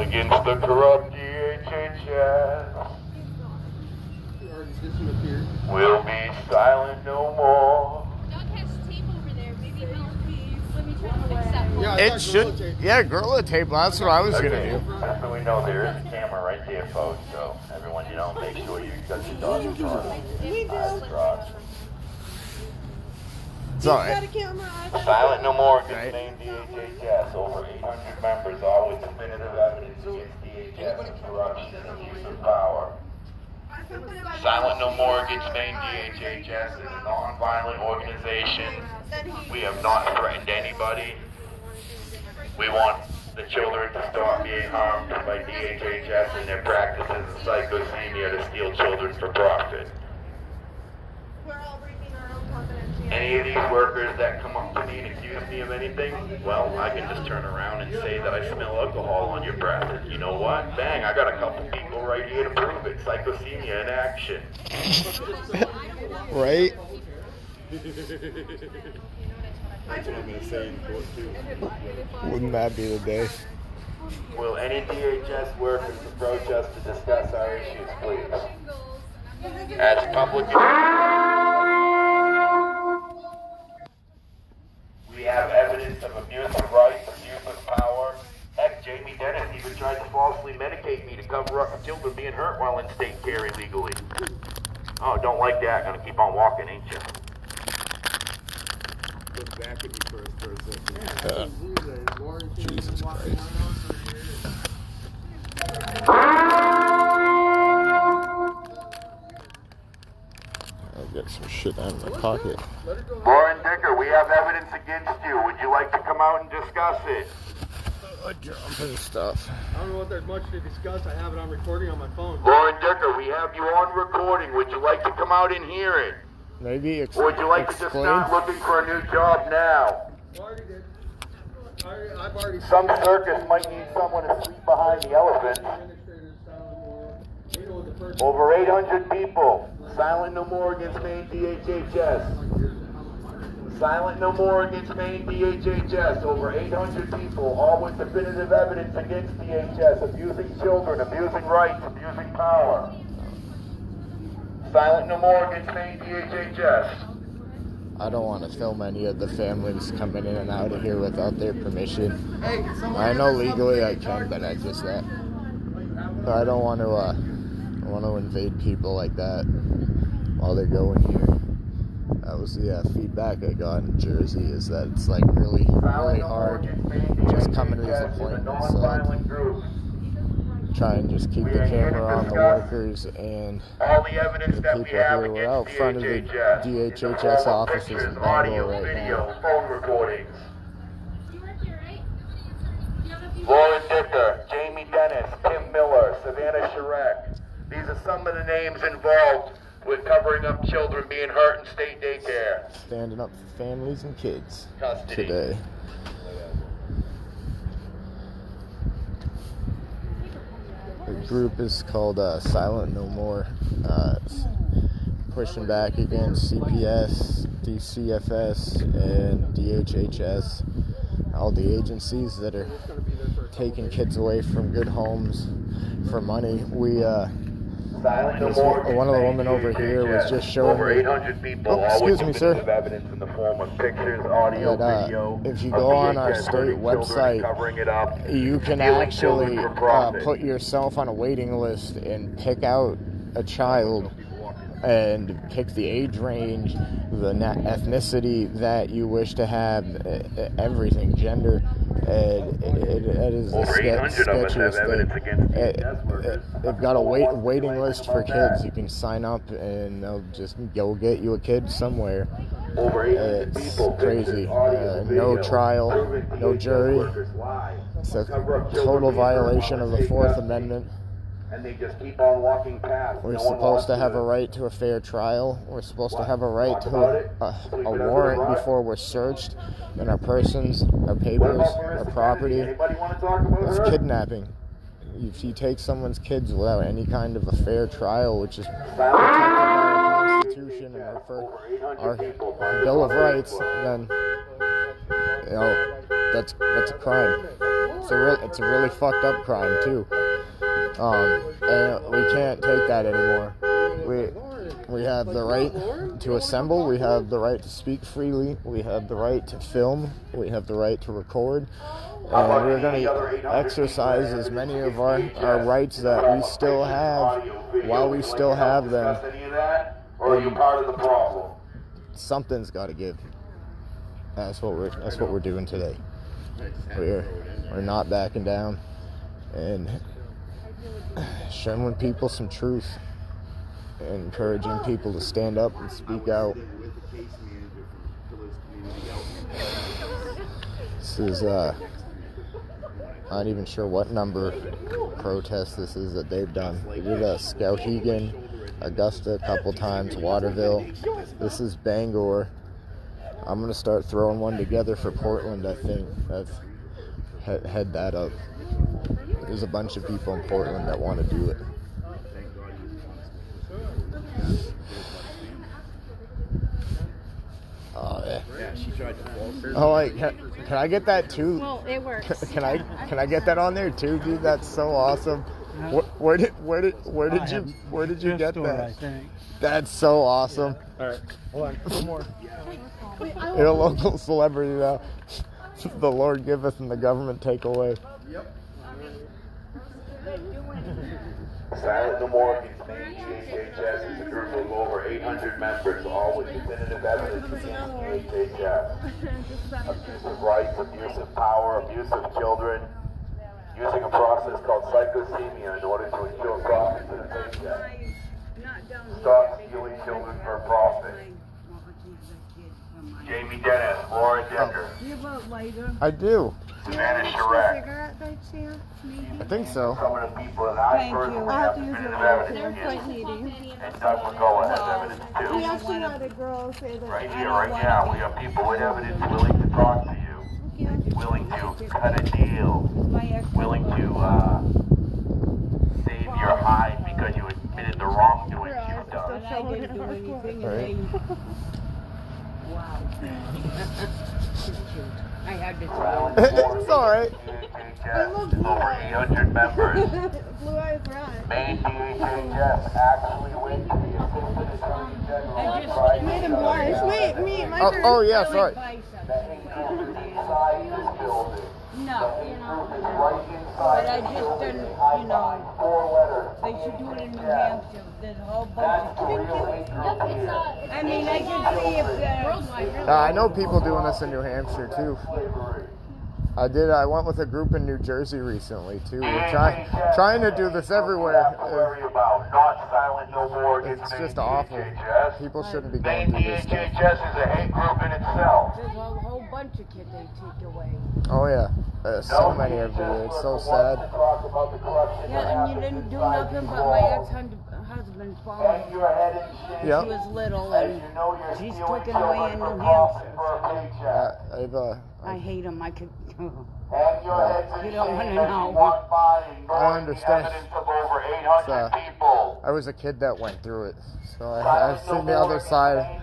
[SPEAKER 1] against the corrupt DHHS.
[SPEAKER 4] It already disappeared.
[SPEAKER 1] We'll be silent no more.
[SPEAKER 3] Doug has tape over there. Maybe he'll. Let me try to fix that.
[SPEAKER 4] Yeah, I
[SPEAKER 5] It
[SPEAKER 4] got
[SPEAKER 5] should.
[SPEAKER 4] gorilla tape.
[SPEAKER 5] Yeah, gorilla tape. That's what I was gonna do.
[SPEAKER 1] Just so we know, there is a camera right there, folks. So everyone, make sure you got your dog in front.
[SPEAKER 5] It's alright.
[SPEAKER 1] Silent no more against
[SPEAKER 5] Right.
[SPEAKER 1] Maine DHHS. Over 800 members, all with definitive evidence against DHS of corruption and abuse of power. Silent no more against Maine DHHS is a non-violent organization. We have not threatened anybody. We want the children to stop being harmed by DHHS and their practices of psychosemia to steal children for profit. Any of these workers that come up to me and accuse me of anything, well, I can just turn around and say that I smell alcohol on your breath. And you know what? Bang, I got a couple people right here to prove it. Psychosemia in action.
[SPEAKER 5] Right?
[SPEAKER 6] That's what I'm going to say in court, too.
[SPEAKER 5] Wouldn't that be the day?
[SPEAKER 1] Will any DHS workers approach us to discuss our issues, please? As public... We have evidence of abuse of rights, abuse of power. Heck, Jamie Dennis even tried to falsely medicate me to cover up children being hurt while in state care illegally. Oh, don't like that. Gonna keep on walking, ain't you?
[SPEAKER 6] Look back at me for a second.
[SPEAKER 5] Jesus Christ. I'll get some shit out of my pocket.
[SPEAKER 1] Lauren Dicker, we have evidence against you. Would you like to come out and discuss it?
[SPEAKER 5] Jumping stuff.
[SPEAKER 4] I don't know if there's much to discuss. I have it on recording on my phone.
[SPEAKER 1] Lauren Dicker, we have you on recording. Would you like to come out and hear it?
[SPEAKER 5] Maybe
[SPEAKER 1] Or would you like to just
[SPEAKER 5] explain.
[SPEAKER 1] start looking for a new job now?
[SPEAKER 4] I already did. I've already.
[SPEAKER 1] Some circus might need someone to sleep behind the elephant. Over 800 people. Silent no more against Maine DHHS. Silent no more against Maine DHHS. Over 800 people, all with definitive evidence against DHS, abusing children, abusing rights, abusing power. Silent no more against Maine DHHS.
[SPEAKER 5] I don't want to film any of the families coming in and out of here without their permission. I know legally I can, but I just that. But I don't want to invade people like that while they're going here. That was the feedback I got in Jersey, is that it's like really hard just coming to these appointments. So try and just keep the camera on the workers and
[SPEAKER 1] all the evidence
[SPEAKER 5] the
[SPEAKER 1] that
[SPEAKER 5] people
[SPEAKER 1] we have
[SPEAKER 5] here. We're
[SPEAKER 1] against
[SPEAKER 5] out front of the
[SPEAKER 1] DHHS.
[SPEAKER 5] DHHS offices in
[SPEAKER 1] Pictures,
[SPEAKER 5] Bangor
[SPEAKER 1] audio,
[SPEAKER 5] right
[SPEAKER 1] video,
[SPEAKER 5] now.
[SPEAKER 1] phone recordings.
[SPEAKER 3] You work here, right? You have a few
[SPEAKER 1] Lauren Dicker, Jamie Dennis, Tim Miller, Savannah Sharek. These are some of the names involved with covering up children being hurt in state daycare.
[SPEAKER 5] Standing up for families and kids
[SPEAKER 1] Custody.
[SPEAKER 5] today. The group is called Silent No More. It's pushing back against CPS, DCFS, and DHHS. All the agencies that are taking kids away from good homes for money. One of the women over here was just showing
[SPEAKER 1] over
[SPEAKER 5] me.
[SPEAKER 1] 800 people,
[SPEAKER 5] Oh, excuse me, sir.
[SPEAKER 1] evidence in the form of pictures, audio,
[SPEAKER 5] That,
[SPEAKER 1] video.
[SPEAKER 5] if you
[SPEAKER 1] of
[SPEAKER 5] go on our
[SPEAKER 1] DHS
[SPEAKER 5] state
[SPEAKER 1] hurting children,
[SPEAKER 5] website,
[SPEAKER 1] covering it up,
[SPEAKER 5] You can
[SPEAKER 1] stealing
[SPEAKER 5] actually
[SPEAKER 1] children for profit.
[SPEAKER 5] put yourself on a waiting list and pick out a child and pick the age range, the ethnicity that you wish to have, everything, gender. And it is the sketchiest thing. They've got a waiting list for kids. You can sign up and they'll just go get you a kid somewhere. It's crazy. No trial, no jury. It's a total violation of the Fourth Amendment.
[SPEAKER 1] And they just keep on walking past.
[SPEAKER 5] We're supposed to have a right to a fair trial. We're supposed to have a right to a warrant before we're searched in our persons, our papers, our property. It's kidnapping. If you take someone's kids without any kind of a fair trial, which is protected by our Constitution and our Bill of Rights, then that's a crime. It's a really fucked up crime too. And we can't take that anymore. We have the right to assemble. We have the right to speak freely. We have the right to film. We have the right to record. And we're going to exercise as many of our rights that we still have while we still have them.
[SPEAKER 1] Or are you part of the problem?
[SPEAKER 5] Something's got to give. That's what we're doing today. We're not backing down and showing people some truth and encouraging people to stand up and speak out. This is not even sure what number protest this is that they've done. They did a Skowhegan, Augusta a couple times, Waterville. This is Bangor. I'm gonna start throwing one together for Portland. I think I've head that up. There's a bunch of people in Portland that want to do it. Oh yeah.
[SPEAKER 8] She tried to false her.
[SPEAKER 5] Oh wait, can I get that too?
[SPEAKER 3] Well, it works.
[SPEAKER 5] Can I get that on there too, dude? That's so awesome. Where did you get that?
[SPEAKER 8] I think.
[SPEAKER 5] That's so awesome.
[SPEAKER 8] All right, hold on, one more.
[SPEAKER 5] You're a local celebrity now. The Lord giveth and the government take away.
[SPEAKER 1] Yep. Silent No More against Maine DHHS is a group of over 800 members, all with definitive evidence against DHHS. Abuse of rights, abuse of power, abuse of children, using a process called psychosemia in order to ensure profit to the paycheck. Stop stealing children for profit. Jamie Dennis, Laura Decker.
[SPEAKER 2] Do you vote later?
[SPEAKER 5] I do.
[SPEAKER 1] Savannah Charette.
[SPEAKER 2] Cigarette by chance, maybe?
[SPEAKER 5] I think so.
[SPEAKER 1] Some of the people that I personally have definitive evidence against. And Doug McCullough has evidence too.
[SPEAKER 2] We actually had a girl say that.
[SPEAKER 1] Right here, right now, we have people with evidence willing to talk to you, willing to cut a deal, willing to save your hide because you admitted the wrongdoing you've done.
[SPEAKER 2] I didn't do anything.
[SPEAKER 5] Right.
[SPEAKER 2] Wow. I had to
[SPEAKER 5] It's alright.
[SPEAKER 1] Over 800 members.
[SPEAKER 2] Blue eyes right.
[SPEAKER 1] Maine DHHS actually went to the Assistant Attorney General.
[SPEAKER 2] Made him blush. Wait, me, my turn.
[SPEAKER 5] Oh yeah, sorry.
[SPEAKER 1] That includes inside this building.
[SPEAKER 7] No,
[SPEAKER 1] Right inside
[SPEAKER 7] but I
[SPEAKER 1] this
[SPEAKER 7] just
[SPEAKER 1] building,
[SPEAKER 7] didn't,
[SPEAKER 1] I
[SPEAKER 7] you know,
[SPEAKER 1] signed 4 letters.
[SPEAKER 7] they should do it in New Hampshire. There's a whole bunch
[SPEAKER 1] That's
[SPEAKER 7] of
[SPEAKER 1] the real hate group here.
[SPEAKER 7] I mean, I can see if
[SPEAKER 3] Worldwide,
[SPEAKER 5] I know people doing this in New Hampshire too. I went with a group in New Jersey recently too. We're trying to do this everywhere.
[SPEAKER 1] Worry about not silent no more against
[SPEAKER 5] It's
[SPEAKER 1] Maine
[SPEAKER 5] just awful.
[SPEAKER 1] DHHS.
[SPEAKER 5] People shouldn't be going
[SPEAKER 1] Maine
[SPEAKER 5] through this stuff.
[SPEAKER 1] DHHS is a hate group in itself.
[SPEAKER 7] there's a whole bunch of kids they take away.
[SPEAKER 5] Oh yeah, so many of you. It's so sad.
[SPEAKER 7] Yeah, and you didn't do nothing but my ex-husband followed
[SPEAKER 1] Hang your head in shame.
[SPEAKER 7] she
[SPEAKER 5] Yep.
[SPEAKER 7] was little
[SPEAKER 1] As
[SPEAKER 7] and
[SPEAKER 1] you know you're
[SPEAKER 7] she's
[SPEAKER 1] stealing
[SPEAKER 7] taken away
[SPEAKER 1] children
[SPEAKER 7] in
[SPEAKER 1] for
[SPEAKER 7] New
[SPEAKER 1] profit
[SPEAKER 7] Hampshire.
[SPEAKER 1] for a paycheck.
[SPEAKER 7] I hate them. I could.
[SPEAKER 1] Hang your heads in
[SPEAKER 7] You
[SPEAKER 1] shame
[SPEAKER 7] don't
[SPEAKER 1] as
[SPEAKER 7] wanna
[SPEAKER 1] you
[SPEAKER 7] know.
[SPEAKER 1] walk by and
[SPEAKER 5] I
[SPEAKER 1] burn the
[SPEAKER 5] understand.
[SPEAKER 1] evidence of over 800
[SPEAKER 5] It's,
[SPEAKER 1] people.
[SPEAKER 5] I was a kid that went through it, so I've seen the other side.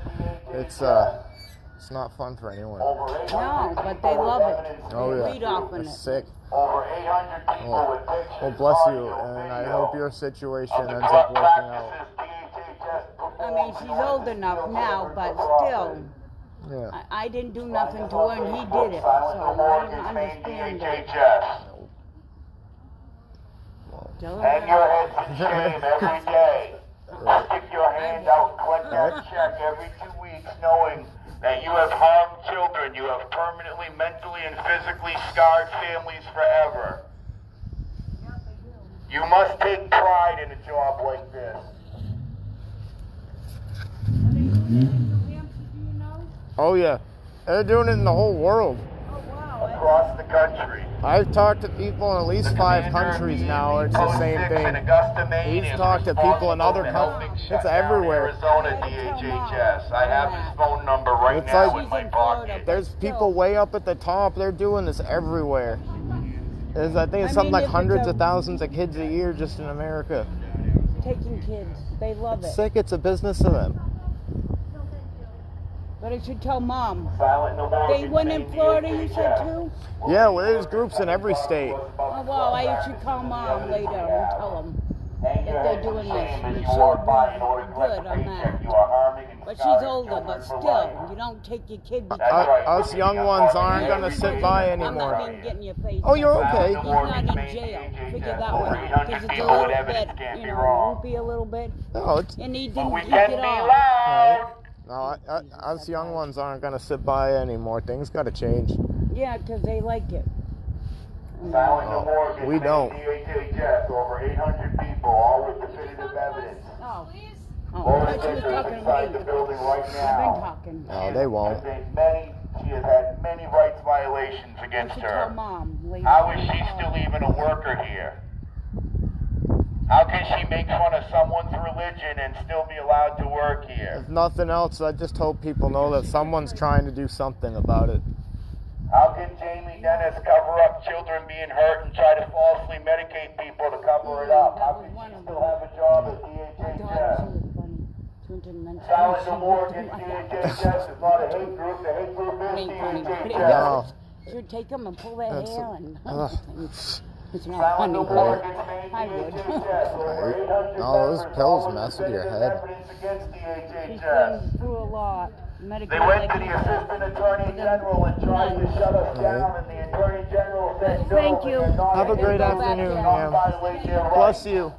[SPEAKER 5] It's not fun for anyone.
[SPEAKER 7] No, but they love it.
[SPEAKER 5] Oh
[SPEAKER 7] They
[SPEAKER 5] yeah,
[SPEAKER 7] read off on
[SPEAKER 5] it's
[SPEAKER 7] it.
[SPEAKER 5] sick.
[SPEAKER 1] Over 800 people
[SPEAKER 5] Well,
[SPEAKER 1] with pictures.
[SPEAKER 5] well, bless you, and I hope your situation ends up working out.
[SPEAKER 7] I mean, she's old enough now, but still,
[SPEAKER 5] Yeah.
[SPEAKER 7] I didn't do nothing to her, and he did it. So I don't understand that. Tell her
[SPEAKER 1] Hang your
[SPEAKER 7] that.
[SPEAKER 1] heads in shame every day. Stick your hand out and collect that check every 2 weeks, knowing that you have harmed children. You have permanently, mentally, and physically scarred families forever. You must take pride in a job like this.
[SPEAKER 5] Oh yeah, they're doing it in the whole world.
[SPEAKER 1] Across the country.
[SPEAKER 5] I've talked to people in at least 5 countries now. It's the same thing.
[SPEAKER 1] In Augusta, Maine,
[SPEAKER 5] He's talked to people in other countries. It's everywhere.
[SPEAKER 1] Arizona DHHS. I have his phone number right now in my pocket.
[SPEAKER 5] There's people way up at the top. They're doing this everywhere. I think it's something like hundreds of thousands of kids a year just in America.
[SPEAKER 9] Taking kids. They love it.
[SPEAKER 5] Sick. It's a business to them.
[SPEAKER 9] But I should tell Mom.
[SPEAKER 1] Silent no more.
[SPEAKER 9] They went in Florida, you said too?
[SPEAKER 5] Yeah, well, there's groups in every state.
[SPEAKER 9] Oh, well, I should call Mom later and tell them that they're doing this. And she'll be good on that. But she's older, but still, you don't take your kid because...
[SPEAKER 5] Us young ones aren't going to sit by
[SPEAKER 9] I'm not
[SPEAKER 5] anymore.
[SPEAKER 9] being getting your face.
[SPEAKER 5] Oh, you're okay.
[SPEAKER 9] He's not in jail. Figure that one out. Because it's a little bit, loopy a little bit.
[SPEAKER 5] No, it's...
[SPEAKER 9] And he didn't
[SPEAKER 1] We
[SPEAKER 9] take
[SPEAKER 1] can
[SPEAKER 9] it
[SPEAKER 1] be
[SPEAKER 9] off.
[SPEAKER 1] loud.
[SPEAKER 5] No, us young ones aren't going to sit by anymore. Things got to change.
[SPEAKER 9] Yeah, because they like it.
[SPEAKER 1] Silent no more.
[SPEAKER 5] We don't.
[SPEAKER 1] DHHS, over 800 people, all with definitive evidence.
[SPEAKER 9] Oh.
[SPEAKER 1] Laura
[SPEAKER 9] I thought she was
[SPEAKER 1] Dicker is
[SPEAKER 9] talking
[SPEAKER 1] inside
[SPEAKER 9] to
[SPEAKER 1] the
[SPEAKER 9] me.
[SPEAKER 1] building right
[SPEAKER 9] I've
[SPEAKER 1] now.
[SPEAKER 9] been talking.
[SPEAKER 5] No, they won't.
[SPEAKER 1] She has had many rights violations
[SPEAKER 9] I
[SPEAKER 1] against
[SPEAKER 9] should tell
[SPEAKER 1] her.
[SPEAKER 9] Mom later.
[SPEAKER 1] How is she still even a worker here? How can she make fun of someone's religion and still be allowed to work here?
[SPEAKER 5] If nothing else, I just hope people know that someone's trying to do something about it.
[SPEAKER 1] How can Jamie Dennis cover up children being hurt and try to falsely medicate people to cover it up? How can she still have a job at DHHS? Silent no more against DHHS is not a hate group. The hate group is DHHS.
[SPEAKER 5] No.
[SPEAKER 9] Should take them and pull their
[SPEAKER 5] That's-
[SPEAKER 9] hair and... It's not
[SPEAKER 1] Silent
[SPEAKER 9] funny,
[SPEAKER 1] no more
[SPEAKER 9] but
[SPEAKER 1] against Maine
[SPEAKER 9] I would.
[SPEAKER 1] DHHS. Over 800
[SPEAKER 5] No, those
[SPEAKER 1] members,
[SPEAKER 5] pills
[SPEAKER 1] all
[SPEAKER 5] mess
[SPEAKER 1] with
[SPEAKER 5] with your
[SPEAKER 1] definitive
[SPEAKER 5] head.
[SPEAKER 1] evidence against
[SPEAKER 9] She's
[SPEAKER 1] DHHS.
[SPEAKER 9] been through a lot.
[SPEAKER 1] They went to the Assistant Attorney General and tried to shut us down, and the Attorney General said no.
[SPEAKER 9] Thank you.
[SPEAKER 1] and they're not
[SPEAKER 5] Have a great
[SPEAKER 1] able to
[SPEAKER 5] afternoon,
[SPEAKER 1] not
[SPEAKER 5] ma'am.
[SPEAKER 1] violate their
[SPEAKER 5] Bless
[SPEAKER 1] rights.
[SPEAKER 5] you.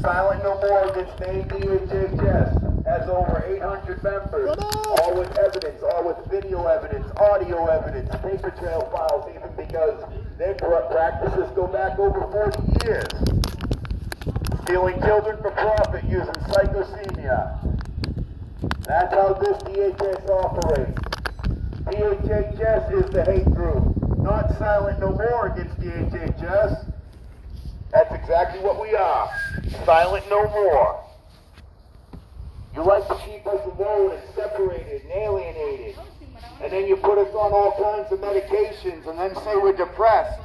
[SPEAKER 1] Silent no more against Maine DHHS has over 800 members, all with evidence, all with video evidence, audio evidence, paper trail files, even because their corrupt practices go back over 40 years. Stealing children for profit using psychosemia. That's how this DHS operates. DHHS is the hate group, not Silent no more against DHHS. That's exactly what we are. Silent no more. You like to keep us alone and separated and alienated. And then you put us on all kinds of medications and then say we're depressed.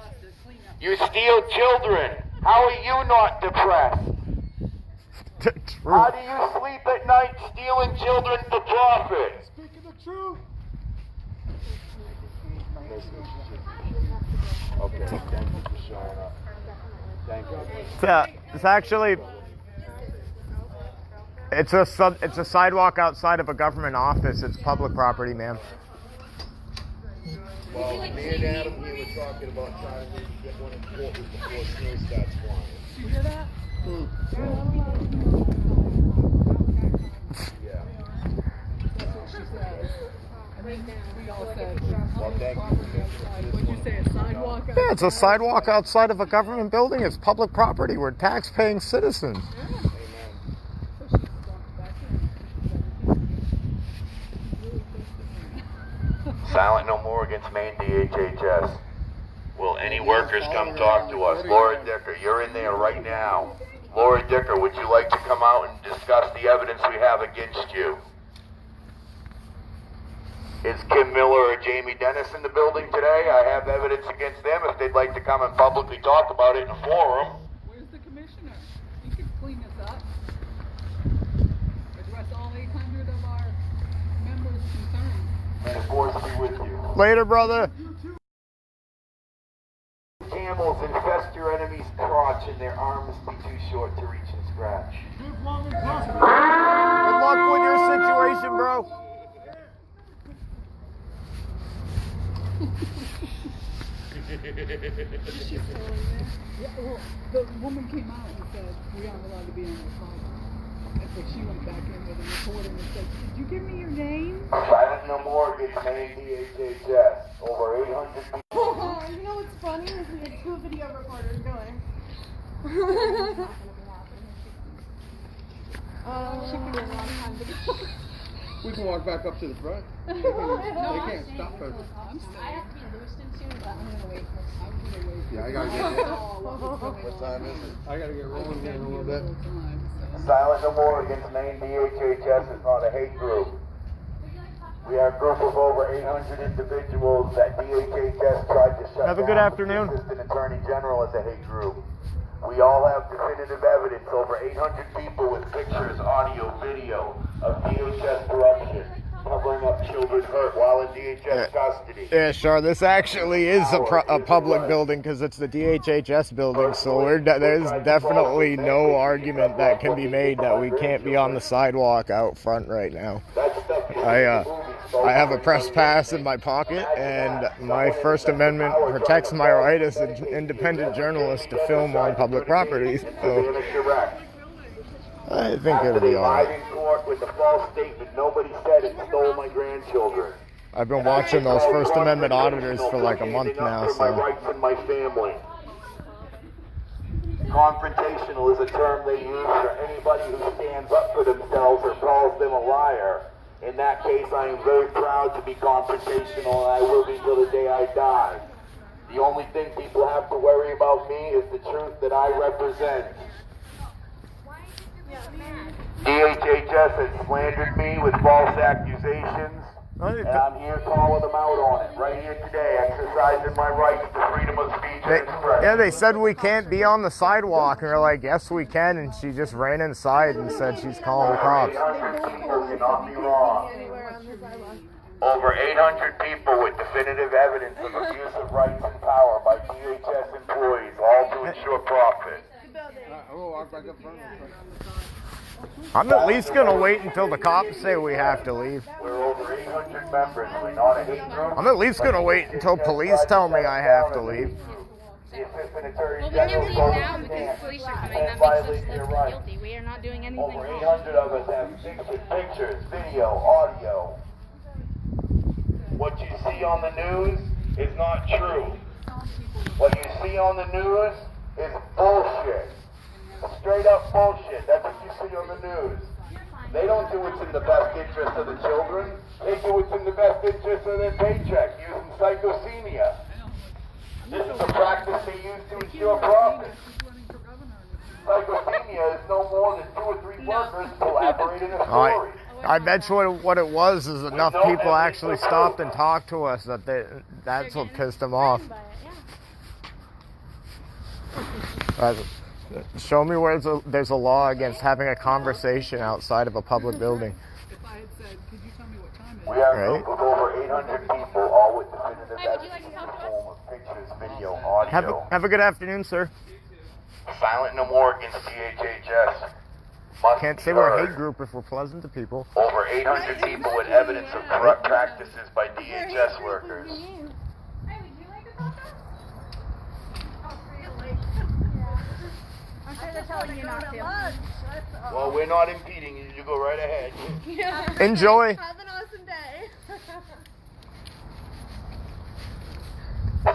[SPEAKER 1] You steal children. How are you not depressed? How do you sleep at night stealing children for profit?
[SPEAKER 4] Speaking the truth.
[SPEAKER 8] Okay, thank you for showing up. Thank you.
[SPEAKER 5] It's actually... It's a sidewalk outside of a government office. It's public property, ma'am.
[SPEAKER 8] Well, me and Adam here were talking about trying to get one in Portland before snow starts flying.
[SPEAKER 2] Did you hear that?
[SPEAKER 8] Yeah.
[SPEAKER 2] That's what she said. And then we all said,
[SPEAKER 8] Well, thank you for making it
[SPEAKER 2] what'd you say, a sidewalk?
[SPEAKER 5] Yeah, it's a sidewalk outside of a government building. It's public property. We're tax-paying citizens.
[SPEAKER 1] Silent no more against Maine DHHS. Will any workers come talk to us? Laura Dicker, you're in there right now. Laura Dicker, would you like to come out and discuss the evidence we have against you? Is Kim Miller or Jamie Dennis in the building today? I have evidence against them if they'd like to come and publicly talk about it in a forum.
[SPEAKER 2] Where's the commissioner? He could clean this up. Address all 800 of our members' concerns.
[SPEAKER 1] May the force be with you.
[SPEAKER 5] Later, brother.
[SPEAKER 1] Camels infest your enemy's crotch and their arms be too short to reach and scratch.
[SPEAKER 5] Good luck with your situation, bro.
[SPEAKER 2] She's still in there. Yeah, well, the woman came out and said, we aren't allowed to be on the phone. And so she went back in with a recorder and said, did you give me your name?
[SPEAKER 1] Silent no more gets Maine DHHS. Over 800 people.
[SPEAKER 3] You know what's funny is we had 2 video recorders going. She figured a long time to go.
[SPEAKER 4] We can walk back up to the front. They can't stop us.
[SPEAKER 3] I have to be loosed in soon, but I'm gonna wait.
[SPEAKER 4] Yeah, I gotta get What time is it? I gotta get rolling here in a little bit.
[SPEAKER 1] Silent no more against Maine DHHS is not a hate group. We are a group of over 800 individuals that DHHS tried to shut down.
[SPEAKER 5] Have a good afternoon.
[SPEAKER 1] The Assistant Attorney General as a hate group. We all have definitive evidence, over 800 people with pictures, audio, video of DHS corruption, covering up children hurt while in DHS custody.
[SPEAKER 5] Yeah, sure. This actually is a public building because it's the DHHS building, so there's definitely no argument that can be made that we can't be on the sidewalk out front right now. I have a press pass in my pocket, and my First Amendment protects my right as an independent journalist to film on public properties. So I think it'll be all right.
[SPEAKER 1] With the false statement, nobody said it stole my grandchildren.
[SPEAKER 5] I've been watching those First Amendment auditors for like a month now,
[SPEAKER 1] my rights and my family. Confrontational is a term they use for anybody who stands up for themselves or calls them a liar. In that case, I am very proud to be confrontational, and I will be till the day I die. The only thing people have to worry about me is the truth that I represent. DHHS has slandered me with false accusations, and I'm here calling them out on it, right here today, exercising my rights to freedom of speech and expression.
[SPEAKER 5] Yeah, they said we can't be on the sidewalk, and we're like, yes, we can, and she just ran inside and said she's calling the cops.
[SPEAKER 1] 800 people cannot be wrong. Over 800 people with definitive evidence of abuse of rights and power by DHS employees, all to ensure profit.
[SPEAKER 5] I'm at least going to wait until the cops say we have to leave.
[SPEAKER 1] We're over 800 members. We're not a hate group.
[SPEAKER 5] I'm at least going to wait until police tell me I have to leave.
[SPEAKER 1] The Assistant Attorney
[SPEAKER 3] Well, we can
[SPEAKER 1] General
[SPEAKER 3] leave now because police are coming. That makes us less guilty. We are not doing anything
[SPEAKER 1] Over
[SPEAKER 3] wrong.
[SPEAKER 1] 800 of us have pictures, video, audio. What you see on the news is not true. What you see on the news is bullshit. Straight up bullshit. That's what you see on the news. They don't do what's in the best interest of the children. They do what's in the best interest of their paycheck, using psychosenia. This is a practice they use to ensure profit. Psychosenia is no more than 2 or 3 workers collaborating in a story.
[SPEAKER 5] I bet you what it was is enough people actually stopped and talked to us that's what pissed them off. Show me where there's a law against having a conversation outside of a public building.
[SPEAKER 2] If I had said, could you tell me what time it is?
[SPEAKER 1] We have a group of over 800 people, all with definitive evidence in the form of pictures, video, audio.
[SPEAKER 5] Have a good afternoon, sir.
[SPEAKER 1] Silent no more against DHHS.
[SPEAKER 5] Can't say we're a hate group if we're pleasant to people.
[SPEAKER 1] Over 800 people with evidence of corrupt practices by DHS workers.
[SPEAKER 3] Hey, would you like a coffee? I'm trying to tell you not to.
[SPEAKER 1] Well, we're not impeding you. You go right ahead.
[SPEAKER 5] Enjoy.
[SPEAKER 3] Have an awesome day.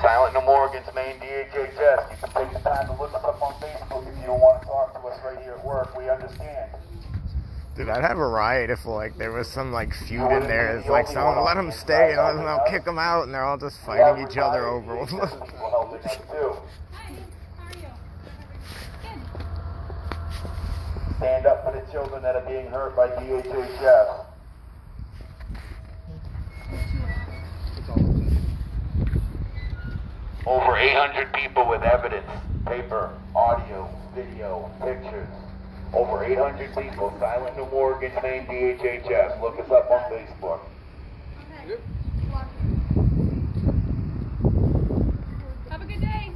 [SPEAKER 1] Silent no more against Maine DHHS. You can take the time to look us up on Facebook if you don't want to talk to us right here at work. We understand.
[SPEAKER 5] Dude, I'd have a riot if like there was some like feud in there. It's like someone let them stay and I'll kick them out, and they're all just fighting each other over.
[SPEAKER 3] Hi, how are you?
[SPEAKER 1] Stand up for the children that are being hurt by DHHS. Over 800 people with evidence, paper, audio, video, pictures. Over 800 people, silent no more against Maine DHHS. Look us up on Facebook.
[SPEAKER 3] Okay. Have a good day.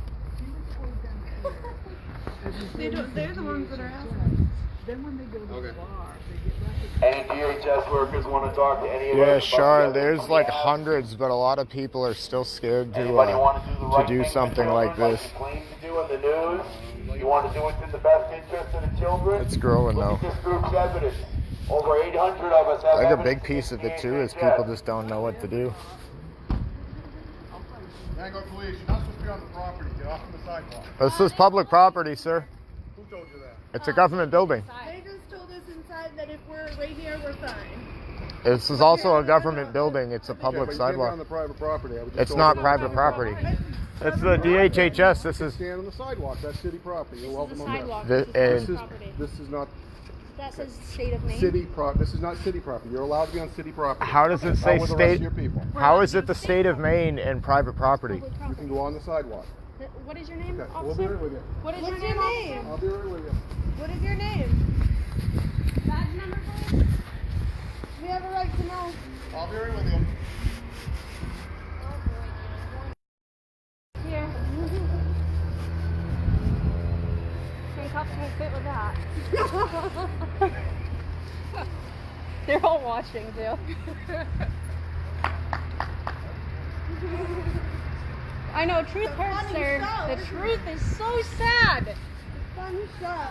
[SPEAKER 2] They're the ones that are outside. Then when they go to the bar, they get back
[SPEAKER 1] Any DHS workers want to talk to any of us?
[SPEAKER 5] Yeah,
[SPEAKER 1] about
[SPEAKER 5] sure.
[SPEAKER 1] the
[SPEAKER 5] There's
[SPEAKER 1] ethics
[SPEAKER 5] like
[SPEAKER 1] we have?
[SPEAKER 5] hundreds, but a lot of people are still scared
[SPEAKER 1] Anybody want to do the
[SPEAKER 5] to
[SPEAKER 1] right
[SPEAKER 5] do
[SPEAKER 1] thing
[SPEAKER 5] something
[SPEAKER 1] for
[SPEAKER 5] like
[SPEAKER 1] children,
[SPEAKER 5] this.
[SPEAKER 1] you claim to do in the news? You want to do what's in the best interest of the children?
[SPEAKER 5] It's growing
[SPEAKER 1] Look
[SPEAKER 5] though.
[SPEAKER 1] at this group's evidence. Over 800 of us have
[SPEAKER 5] I think a
[SPEAKER 1] evidence
[SPEAKER 5] big piece of it
[SPEAKER 1] against
[SPEAKER 5] too is
[SPEAKER 1] DHHS.
[SPEAKER 5] people just don't know what to do.
[SPEAKER 4] Bangor police, you're not supposed to be on the property. Get off the sidewalk.
[SPEAKER 5] This is public property, sir.
[SPEAKER 4] Who told you that?
[SPEAKER 5] It's a government building.
[SPEAKER 10] They just told us inside that if we're right here, we're fine.
[SPEAKER 5] This is also a government building. It's a public
[SPEAKER 4] But you can't be on
[SPEAKER 5] sidewalk.
[SPEAKER 4] the private property. I was just
[SPEAKER 5] It's
[SPEAKER 4] told
[SPEAKER 5] not
[SPEAKER 4] you
[SPEAKER 5] private property. It's the DHHS. This is
[SPEAKER 4] Stand on the sidewalk. That's city property. You're welcome on that.
[SPEAKER 3] Sidewalk.
[SPEAKER 5] This-
[SPEAKER 3] This is
[SPEAKER 5] and-
[SPEAKER 3] property.
[SPEAKER 4] This is not
[SPEAKER 10] That says state of Maine.
[SPEAKER 4] city property. This is not city property. You're allowed to be on city property.
[SPEAKER 5] how does it
[SPEAKER 4] Out
[SPEAKER 5] say
[SPEAKER 4] with the rest of
[SPEAKER 5] state?
[SPEAKER 4] your people.
[SPEAKER 5] How is it the state of Maine and private property?
[SPEAKER 4] You can go on the sidewalk.
[SPEAKER 3] What is your name,
[SPEAKER 4] Okay, we'll be
[SPEAKER 3] officer?
[SPEAKER 4] right with you.
[SPEAKER 3] What is
[SPEAKER 10] What's
[SPEAKER 3] your
[SPEAKER 10] your
[SPEAKER 3] name,
[SPEAKER 10] name?
[SPEAKER 4] I'll be right with you.
[SPEAKER 10] What is your name?
[SPEAKER 3] officer? Badge number, please?
[SPEAKER 10] We have a right to know.
[SPEAKER 4] I'll be right with you.
[SPEAKER 3] Here. Handcuffs won't fit with that. They're all watching, too. I know, truth hurts, sir. The truth is so sad.
[SPEAKER 10] Fun show.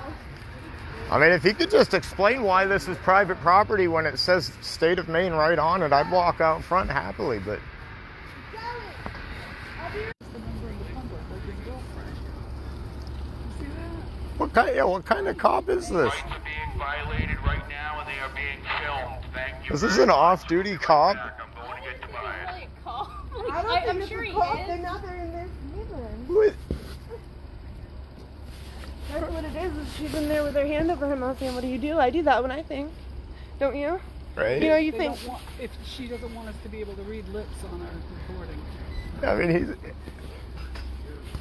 [SPEAKER 5] I mean, if he could just explain why this is private property when it says state of Maine right on it, I'd walk out front happily, but what kind of cop is this?
[SPEAKER 1] Rights are being violated right now and they are being filmed. Thank you.
[SPEAKER 5] Is this an off-duty cop?
[SPEAKER 1] I'm going to get to buy it.
[SPEAKER 3] Really a call?
[SPEAKER 10] I don't think
[SPEAKER 3] I'm
[SPEAKER 10] it's
[SPEAKER 3] sure
[SPEAKER 10] a
[SPEAKER 3] he
[SPEAKER 10] cop.
[SPEAKER 3] is.
[SPEAKER 10] They're not there in this neighborhood.
[SPEAKER 5] What?
[SPEAKER 10] That's what it is she's in there with her hand over her mouth saying, what do you do? I do that when I think. Don't you?
[SPEAKER 5] Right?
[SPEAKER 10] You know, you
[SPEAKER 2] They
[SPEAKER 10] think.
[SPEAKER 2] don't want, if she doesn't want us to be able to read lips on our recording.
[SPEAKER 5] I mean,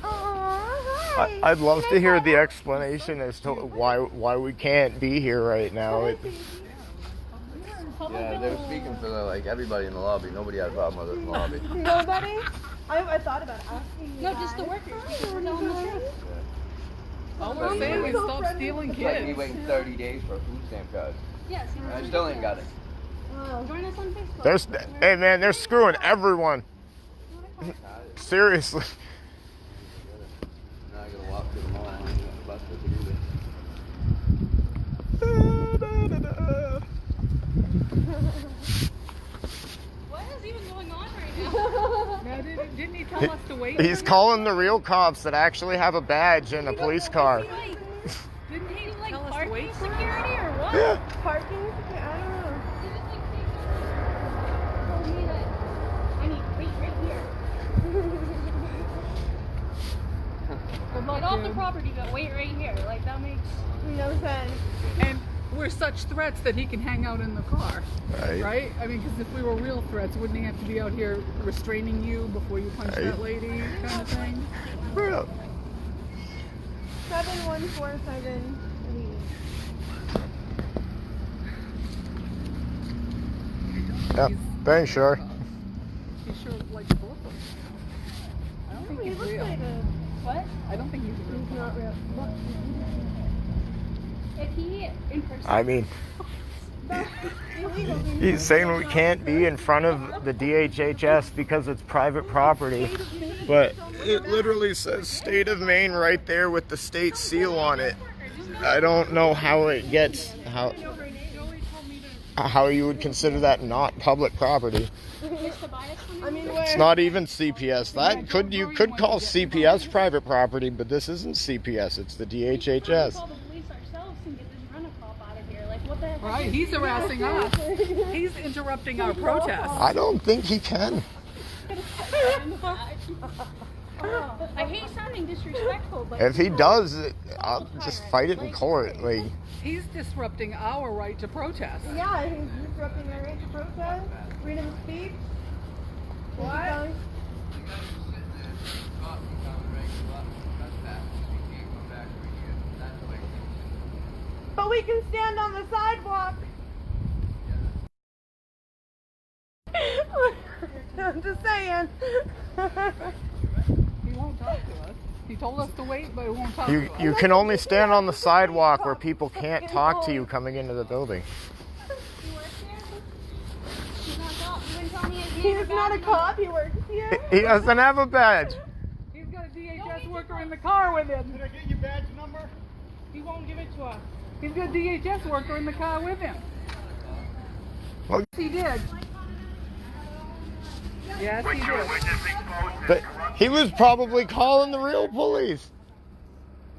[SPEAKER 10] Hi.
[SPEAKER 5] I'd love to hear the explanation as to why we can't be here right now.
[SPEAKER 11] Yeah, they're speaking for like everybody in the lobby. Nobody had a problem with it in the lobby.
[SPEAKER 10] Nobody? I thought about asking you
[SPEAKER 3] No,
[SPEAKER 10] guys.
[SPEAKER 3] just the workers. We're telling the truth.
[SPEAKER 2] All we're saying is stop stealing
[SPEAKER 11] It's like me
[SPEAKER 2] kids.
[SPEAKER 11] waiting 30 days for a food stamp card.
[SPEAKER 3] Yes.
[SPEAKER 11] And I still ain't got it.
[SPEAKER 3] Join us on Facebook.
[SPEAKER 5] Hey man, they're screwing everyone. Seriously.
[SPEAKER 11] Now I gotta walk to the mall and get the bus to do this.
[SPEAKER 3] What is even going on right now?
[SPEAKER 2] Now, didn't he tell us to wait?
[SPEAKER 5] He's calling the real cops that actually have a badge and a police car.
[SPEAKER 3] Didn't he like
[SPEAKER 2] Tell us to
[SPEAKER 3] parking
[SPEAKER 2] wait.
[SPEAKER 3] security or what?
[SPEAKER 5] Yeah.
[SPEAKER 10] Parking? Yeah, I don't know.
[SPEAKER 3] He just like told me that I need to wait right here.
[SPEAKER 2] Good luck,
[SPEAKER 3] Get off the
[SPEAKER 2] dude.
[SPEAKER 3] property, but wait right here. Like that makes
[SPEAKER 10] No sense.
[SPEAKER 2] And we're such threats that he can hang out in the car,
[SPEAKER 5] Right.
[SPEAKER 2] right? I mean, because if we were real threats, wouldn't he have to be out here restraining you before you punch
[SPEAKER 5] Right.
[SPEAKER 2] that lady, kind of thing?
[SPEAKER 5] Real.
[SPEAKER 10] 7147.
[SPEAKER 5] Yeah. Thanks, sure.
[SPEAKER 2] He sure likes both of them. I don't think
[SPEAKER 10] He
[SPEAKER 2] he's
[SPEAKER 10] looks
[SPEAKER 2] real.
[SPEAKER 10] like a.
[SPEAKER 3] what?
[SPEAKER 2] I don't think he's a real
[SPEAKER 10] He's not real. Look.
[SPEAKER 3] If he impersonates
[SPEAKER 5] I mean,
[SPEAKER 10] That's illegal.
[SPEAKER 5] he's saying we can't be in front of the DHHS because it's private property. But it literally says state of Maine right there with the state seal on it. I don't know how it gets, how you would consider that not public property.
[SPEAKER 10] I mean,
[SPEAKER 5] It's not even CPS. You could call CPS private property, but this isn't CPS. It's the DHHS.
[SPEAKER 3] Call the police ourselves and get this run-a-cop out of here. Like what the heck?
[SPEAKER 2] Right, he's harassing us. He's interrupting our protest.
[SPEAKER 5] I don't think he can.
[SPEAKER 3] I hate sounding disrespectful, but
[SPEAKER 5] If he does, I'll just fight it in court. Like,
[SPEAKER 2] He's disrupting our right to protest.
[SPEAKER 10] Yeah, he's disrupting our right to protest, freedom of speech. What? But we can stand on the sidewalk. I'm just saying.
[SPEAKER 2] He won't talk to us. He told us to wait, but he won't talk to us.
[SPEAKER 5] you can only stand on the sidewalk where people can't talk to you coming into the building.
[SPEAKER 10] He's not a cop. He works here.
[SPEAKER 5] He doesn't have a badge.
[SPEAKER 2] He's got a DHS worker in the car with him.
[SPEAKER 4] Did I get your badge number?
[SPEAKER 2] He won't give it to us. He's got a DHS worker in the car with him.
[SPEAKER 5] Well,
[SPEAKER 2] Yes, he did. Yes, he did.
[SPEAKER 5] but he was probably calling the real police.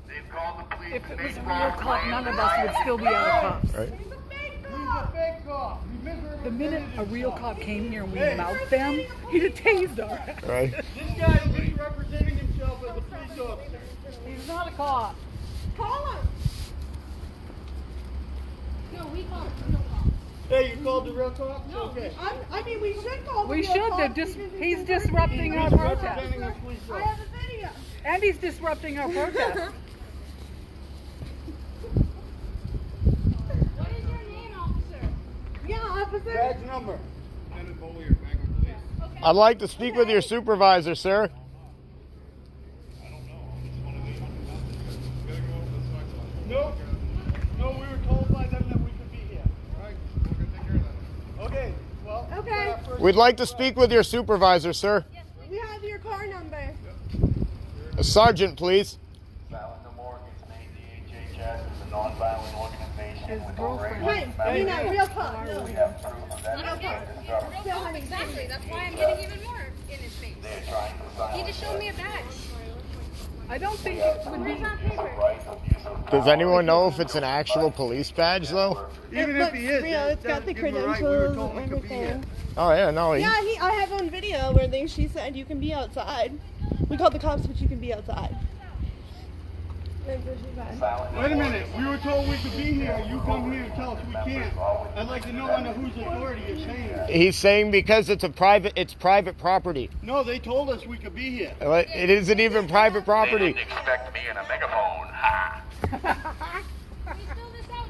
[SPEAKER 2] If it was a real cop, none of us would still be out of cops.
[SPEAKER 5] Right.
[SPEAKER 4] He's a fake cop.
[SPEAKER 2] The minute a real cop came here and we mouthed them, he'd have tased our ass.
[SPEAKER 5] Right.
[SPEAKER 4] This guy is misrepresenting himself as a police officer.
[SPEAKER 2] He's not a cop.
[SPEAKER 10] Call him.
[SPEAKER 3] No, we call it real cop.
[SPEAKER 4] Hey, you called the real cop?
[SPEAKER 3] No,
[SPEAKER 4] Okay.
[SPEAKER 10] I mean, we should call the
[SPEAKER 2] We
[SPEAKER 10] real
[SPEAKER 2] should.
[SPEAKER 10] cop
[SPEAKER 2] They're
[SPEAKER 10] because
[SPEAKER 2] he's
[SPEAKER 10] he's
[SPEAKER 2] disrupting our protest.
[SPEAKER 4] Misrepresenting a police
[SPEAKER 10] I
[SPEAKER 4] officer.
[SPEAKER 10] have a video.
[SPEAKER 2] And he's disrupting our protest.
[SPEAKER 3] What is your name, officer?
[SPEAKER 10] Yeah, officer.
[SPEAKER 4] Badge number. Lieutenant Bollier, Bangor Police.
[SPEAKER 5] I'd like to speak with your supervisor, sir.
[SPEAKER 4] No, no, we were told by them that we could be here. Right, we're gonna take care of that. Okay, well.
[SPEAKER 10] Okay.
[SPEAKER 5] We'd like to speak with your supervisor, sir.
[SPEAKER 10] We have your car number.
[SPEAKER 5] A sergeant, please.
[SPEAKER 1] Silent No More against Maine DHHS is a non-violent organization with
[SPEAKER 2] girlfriend.
[SPEAKER 10] Wait, you're not real cop. No.
[SPEAKER 1] We have proof of that.
[SPEAKER 3] Real cop, exactly. That's why I'm getting even more in his face.
[SPEAKER 1] They're trying to silence
[SPEAKER 3] He just showed me a badge.
[SPEAKER 2] I don't think it would
[SPEAKER 3] Where's
[SPEAKER 2] be.
[SPEAKER 3] that paper?
[SPEAKER 1] rights, abuse of
[SPEAKER 5] Does anyone know if it's an actual police badge, though?
[SPEAKER 4] Even
[SPEAKER 10] It
[SPEAKER 4] if he is,
[SPEAKER 10] looks real. It's
[SPEAKER 4] that
[SPEAKER 10] got the
[SPEAKER 4] doesn't give him a right. We were
[SPEAKER 10] credentials
[SPEAKER 4] told
[SPEAKER 10] and
[SPEAKER 4] we could be here.
[SPEAKER 10] everything.
[SPEAKER 5] Oh, yeah, no.
[SPEAKER 10] Yeah, I have on video where she said you can be outside. We called the cops, but you can be outside. That's what she said.
[SPEAKER 4] Wait a minute, we were told we could be here, you come here and tell us we can't. I'd like to know under whose authority you're saying that.
[SPEAKER 5] He's saying because it's private property.
[SPEAKER 4] No, they told us we could be here.
[SPEAKER 5] It isn't even private property.
[SPEAKER 1] expect me in a megaphone. Ha!
[SPEAKER 3] Can you fill this out,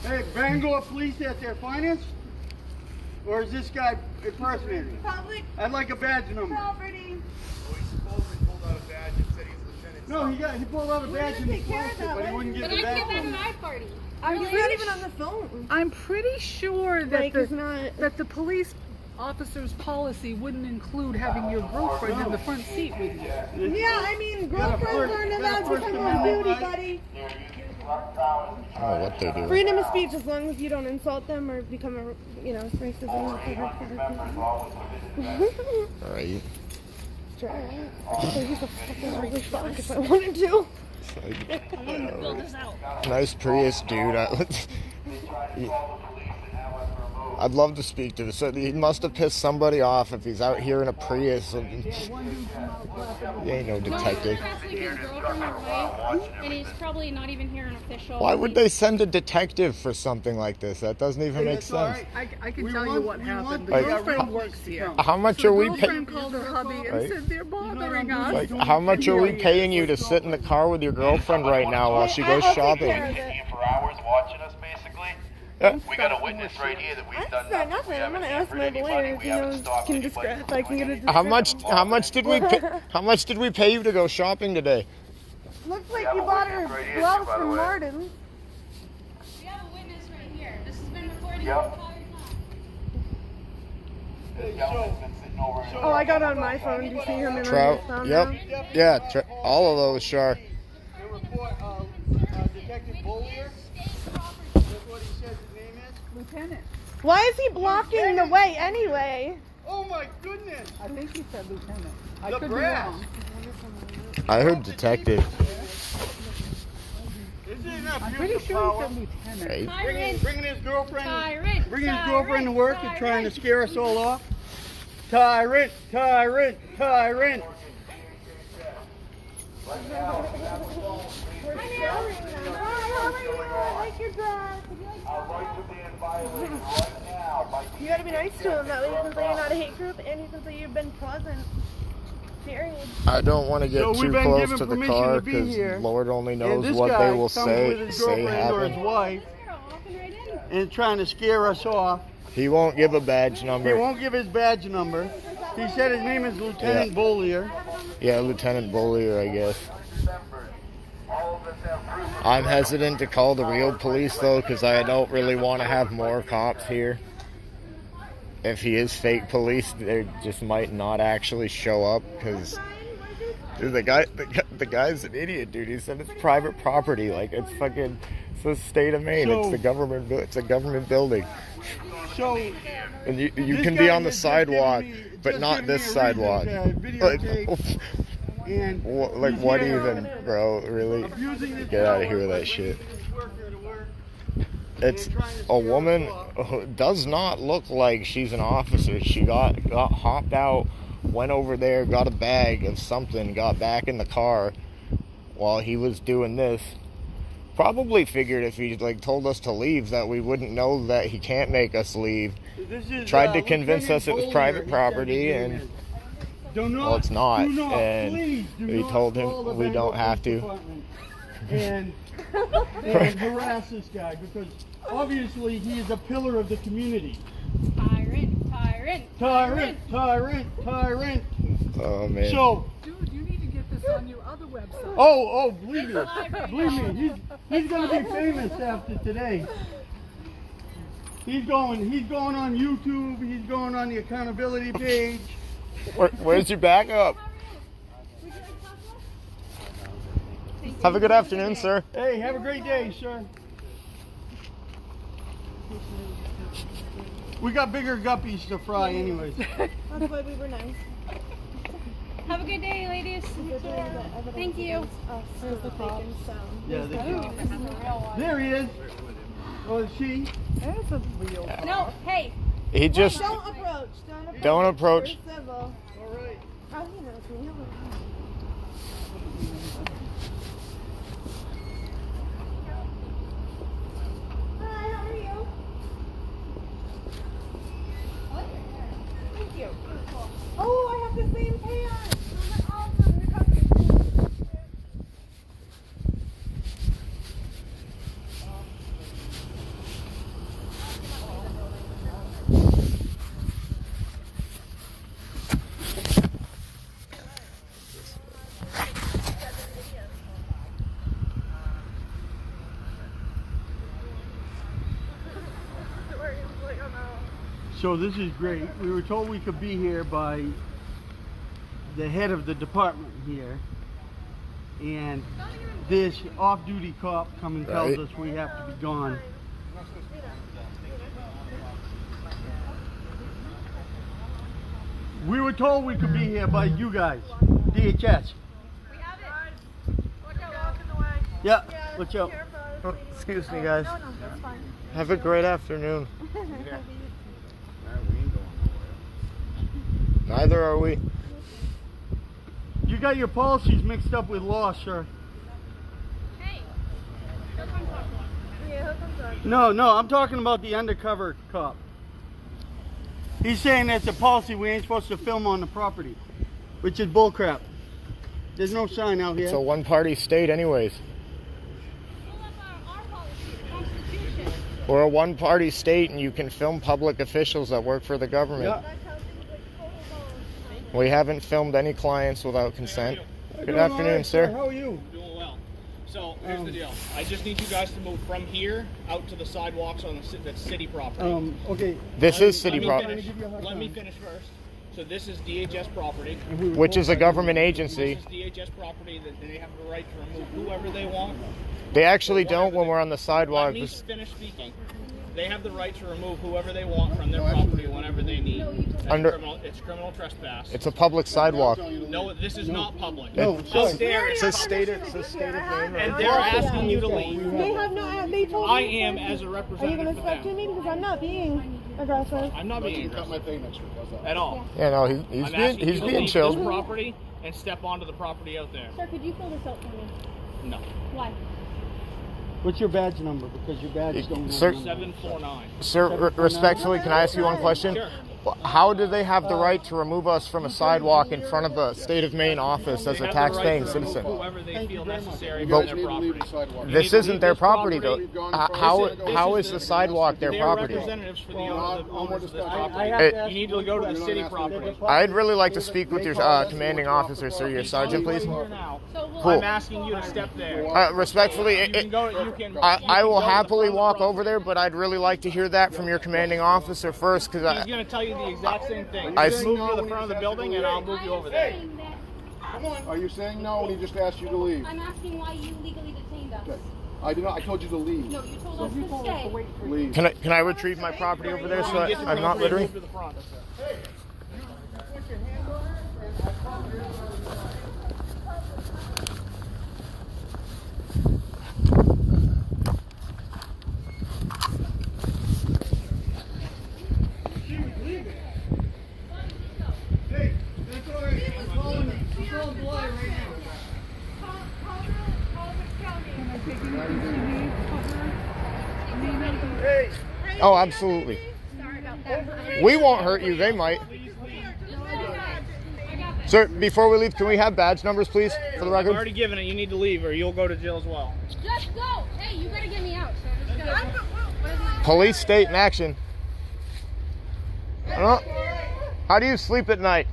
[SPEAKER 3] sir?
[SPEAKER 4] Hey, Bangor Police at their finest? Or is this guy impersonating?
[SPEAKER 10] Public
[SPEAKER 4] I'd like a badge number.
[SPEAKER 10] property.
[SPEAKER 4] No, he pulled out a badge and he
[SPEAKER 10] take care of
[SPEAKER 4] flashed it,
[SPEAKER 10] that,
[SPEAKER 4] but he
[SPEAKER 10] right?
[SPEAKER 4] wouldn't give
[SPEAKER 3] But
[SPEAKER 4] the
[SPEAKER 3] I
[SPEAKER 4] badge
[SPEAKER 3] can't have
[SPEAKER 4] number.
[SPEAKER 3] an party.
[SPEAKER 2] I'm
[SPEAKER 10] He's
[SPEAKER 2] pretty
[SPEAKER 10] not even on the phone.
[SPEAKER 2] I'm pretty sure that
[SPEAKER 10] Mike is not.
[SPEAKER 2] that the police officer's policy wouldn't include having your girlfriend in the front seat with you.
[SPEAKER 10] Yeah, I mean, girlfriends aren't allowed to come on duty, buddy.
[SPEAKER 5] I don't know what they do.
[SPEAKER 10] Freedom of speech, as long as you don't insult them or become a, racism.
[SPEAKER 5] Right.
[SPEAKER 10] Sure. I think he's a fucking ugly fuck if I wanted to.
[SPEAKER 5] Nice Prius, dude. I'd love to speak to this. So he must have pissed somebody off if he's out here in a Prius. He ain't no detective.
[SPEAKER 3] That's like his girlfriend or wife, and he's probably not even here an official.
[SPEAKER 5] Why would they send a detective for something like this? That doesn't even make
[SPEAKER 4] It's all
[SPEAKER 5] sense.
[SPEAKER 4] right.
[SPEAKER 2] I can
[SPEAKER 4] We
[SPEAKER 2] tell you
[SPEAKER 4] want-
[SPEAKER 2] what
[SPEAKER 4] we
[SPEAKER 2] happened.
[SPEAKER 4] want
[SPEAKER 2] The
[SPEAKER 5] the
[SPEAKER 2] girlfriend
[SPEAKER 4] real
[SPEAKER 2] works here.
[SPEAKER 5] How much
[SPEAKER 2] The
[SPEAKER 5] are we
[SPEAKER 2] girlfriend
[SPEAKER 5] paying?
[SPEAKER 2] called her hubby and
[SPEAKER 5] Right.
[SPEAKER 2] said they're bothering us.
[SPEAKER 5] Like, how much are we paying you to sit in the car with your girlfriend right now while she goes
[SPEAKER 10] I'll take
[SPEAKER 5] shopping?
[SPEAKER 10] care of it.
[SPEAKER 1] Here for hours watching us, basically.
[SPEAKER 5] Yeah.
[SPEAKER 1] We got a witness right here that we've
[SPEAKER 10] I
[SPEAKER 1] done
[SPEAKER 10] said
[SPEAKER 1] nothing.
[SPEAKER 10] nothing. I'm gonna ask my lawyer if he knows can describe if I can get a
[SPEAKER 5] How much did we pay? How much did we pay you to go shopping today?
[SPEAKER 10] Looks like you bought her gloves from Martin.
[SPEAKER 3] We have a witness right here. This has been recorded the
[SPEAKER 1] Yep.
[SPEAKER 3] entire time.
[SPEAKER 1] This gentleman's been sitting over in
[SPEAKER 10] Oh, I got it on my phone. Do you see him in
[SPEAKER 5] Trout.
[SPEAKER 10] my phone
[SPEAKER 5] Yep.
[SPEAKER 10] now?
[SPEAKER 5] Yeah. All of those, Char.
[SPEAKER 4] The report, Detective Bollier, that's what he says his name is.
[SPEAKER 2] Lieutenant.
[SPEAKER 10] Why is he blocking the way anyway?
[SPEAKER 4] Oh my goodness!
[SPEAKER 2] I think he said lieutenant. I
[SPEAKER 4] The
[SPEAKER 2] could
[SPEAKER 4] brass.
[SPEAKER 2] be wrong.
[SPEAKER 5] I heard detective.
[SPEAKER 4] Isn't it not
[SPEAKER 2] I'm pretty
[SPEAKER 4] beautiful
[SPEAKER 2] sure he
[SPEAKER 4] power?
[SPEAKER 2] said lieutenant.
[SPEAKER 5] Right.
[SPEAKER 4] Bringing his girlfriend,
[SPEAKER 3] Tyrant.
[SPEAKER 4] bringing his girlfriend to work and trying to scare us all off. Tyrant, tyrant, tyrant.
[SPEAKER 10] You gotta be nice to him. That way he can say you're not a hate group and he can say you've been present. Period.
[SPEAKER 5] I don't want to get
[SPEAKER 4] So we've
[SPEAKER 5] too
[SPEAKER 4] been
[SPEAKER 5] close
[SPEAKER 4] given
[SPEAKER 5] to the
[SPEAKER 4] permission
[SPEAKER 5] car
[SPEAKER 4] to be here.
[SPEAKER 5] because Lord only
[SPEAKER 4] And
[SPEAKER 5] knows
[SPEAKER 4] this
[SPEAKER 5] what
[SPEAKER 4] guy
[SPEAKER 5] they will
[SPEAKER 4] comes with his
[SPEAKER 5] say
[SPEAKER 4] girlfriend or his
[SPEAKER 5] happen.
[SPEAKER 4] wife
[SPEAKER 3] Walking right in.
[SPEAKER 4] and trying to scare us off.
[SPEAKER 5] He won't give a badge
[SPEAKER 4] He
[SPEAKER 5] number.
[SPEAKER 4] won't give his badge number. He said his name is Lieutenant
[SPEAKER 5] Yeah.
[SPEAKER 4] Bollier.
[SPEAKER 5] Yeah, Lieutenant Bollier, I guess. I'm hesitant to call the real police though because I don't really want to have more cops here. if he is fake police, they just might not actually show up because the guy's an idiot, dude. He said it's private property, like it's the state of Maine.
[SPEAKER 4] So,
[SPEAKER 5] it's the government. It's a government building.
[SPEAKER 4] So,
[SPEAKER 5] and you can be on the sidewalk, but not this sidewalk. Like what even, bro? Really? Get out of here with that shit. It's a woman who does not look like she's an officer. She got hopped out, went over there, got a bag of something, got back in the car while he was doing this. Probably figured if he told us to leave that we wouldn't know that he can't make us leave. Tried to convince us it was private property, and well, it's not. And we told him we don't have to.
[SPEAKER 4] And harass this guy because obviously he is a pillar of the community. Tyrant.
[SPEAKER 5] Oh man.
[SPEAKER 4] So,
[SPEAKER 2] dude, you need to get this on your other website.
[SPEAKER 4] Oh, believe me, he's gonna be famous after today. He's going on YouTube. He's going on the accountability page.
[SPEAKER 5] Where's your backup? Have a good afternoon, sir.
[SPEAKER 4] Hey, have a great day, sir. We got bigger guppies to fry anyways.
[SPEAKER 10] That's why we were nice.
[SPEAKER 3] Have a good day, ladies. Thank you.
[SPEAKER 4] Yeah, there he is. Oh, is she?
[SPEAKER 2] That's a real.
[SPEAKER 3] No, hey.
[SPEAKER 5] He just
[SPEAKER 10] Don't approach.
[SPEAKER 5] Don't approach.
[SPEAKER 10] We're civil.
[SPEAKER 4] All right.
[SPEAKER 10] Oh, he knows me. Hi, how are you? Thank you. Oh, I have the same pants. Awesome. You're coming.
[SPEAKER 4] So this is great. We were told we could be here by the head of the department here, and this off-duty cop comes and tells us we have to be gone. We were told we could be here by you guys, DHS.
[SPEAKER 3] We have it. Watch out, walk in the way.
[SPEAKER 4] Yeah, watch out.
[SPEAKER 5] Oh, excuse me, guys.
[SPEAKER 10] No, that's fine.
[SPEAKER 5] Have a great afternoon. Neither are we.
[SPEAKER 4] You got your policies mixed up with law, sir.
[SPEAKER 3] Hey. He'll come talk to us.
[SPEAKER 10] Yeah, he'll come talk.
[SPEAKER 4] No, I'm talking about the undercover cop. He's saying that's a policy we ain't supposed to film on the property, which is bullcrap. There's no sign out here.
[SPEAKER 5] It's a one-party state anyways.
[SPEAKER 3] Pull up our policy, the Constitution.
[SPEAKER 5] We're a one-party state and you can film public officials that work for the government.
[SPEAKER 4] Yeah.
[SPEAKER 5] We haven't filmed any clients without consent. Good afternoon, sir.
[SPEAKER 4] How are you?
[SPEAKER 12] Doing well. So here's the deal. I just need you guys to move from here out to the sidewalks on the city property.
[SPEAKER 4] Okay.
[SPEAKER 5] This is city property.
[SPEAKER 12] Let me finish first. So this is DHS property.
[SPEAKER 5] Which is a government agency.
[SPEAKER 12] This is DHS property that they have the right to remove whoever they want.
[SPEAKER 5] They actually don't when we're on the sidewalk.
[SPEAKER 12] Let me finish speaking. They have the right to remove whoever they want from their property whenever they need. It's criminal trespass.
[SPEAKER 5] It's a public sidewalk.
[SPEAKER 12] No, this is not public.
[SPEAKER 5] No,
[SPEAKER 12] Out there,
[SPEAKER 5] it's a state of Maine.
[SPEAKER 12] and they're asking you to leave.
[SPEAKER 10] They have no. They told
[SPEAKER 12] I
[SPEAKER 10] me.
[SPEAKER 12] am as a
[SPEAKER 10] Are you
[SPEAKER 12] representative
[SPEAKER 10] gonna
[SPEAKER 12] for
[SPEAKER 10] step to
[SPEAKER 12] them.
[SPEAKER 10] me because I'm not being aggressive?
[SPEAKER 12] I'm not being aggressive at all.
[SPEAKER 5] Yeah, no, he's
[SPEAKER 12] I'm
[SPEAKER 5] being
[SPEAKER 12] asking you to
[SPEAKER 5] being
[SPEAKER 12] leave
[SPEAKER 5] chilled.
[SPEAKER 12] this property and step onto the property out there.
[SPEAKER 10] Sir, could you fill this out for me?
[SPEAKER 12] No.
[SPEAKER 10] Why?
[SPEAKER 4] What's your badge number? Because your badge don't have
[SPEAKER 5] Sir-
[SPEAKER 4] a number.
[SPEAKER 12] 749.
[SPEAKER 5] Sir, respectfully, can I ask you one question?
[SPEAKER 12] Sure.
[SPEAKER 5] How do they have the right to remove us from a sidewalk in front of a state of Maine office as a tax-paying citizen?
[SPEAKER 12] Whoever they feel necessary
[SPEAKER 5] But
[SPEAKER 12] for their property.
[SPEAKER 5] this isn't their property, though. How is the sidewalk their
[SPEAKER 12] They're
[SPEAKER 5] property?
[SPEAKER 12] representatives for the owners of this property.
[SPEAKER 5] It-
[SPEAKER 12] You need to go to the city property.
[SPEAKER 5] I'd really like to speak with your commanding officer, sir, your sergeant, please. Cool.
[SPEAKER 12] I'm asking you to step there.
[SPEAKER 5] Respectfully,
[SPEAKER 12] You can go. You can.
[SPEAKER 5] I will happily walk over there, but I'd really like to hear that from your commanding officer first, because
[SPEAKER 12] He's going to tell you you the exact same thing.
[SPEAKER 5] I
[SPEAKER 12] Just move to the front of the building and I'll move you over there.
[SPEAKER 4] Come on. Are you saying no when he just asked you to leave?
[SPEAKER 3] I'm asking why you legally detained us.
[SPEAKER 4] Okay. I did not. I told you to leave.
[SPEAKER 3] No, you told us to stay.
[SPEAKER 4] Leave.
[SPEAKER 5] Can I retrieve my property over there so I'm not littering?
[SPEAKER 12] Move to the front.
[SPEAKER 4] Hey, you put your hand on her and I called you.
[SPEAKER 5] Oh, absolutely. We won't hurt you. They might. Sir, before we leave, can we have badge numbers, please, for the record?
[SPEAKER 12] I've already given it. You need to leave or you'll go to jail as well.
[SPEAKER 3] Just go. Hey, you gotta get me out. So just go.
[SPEAKER 5] Police state in action. How do you sleep at night?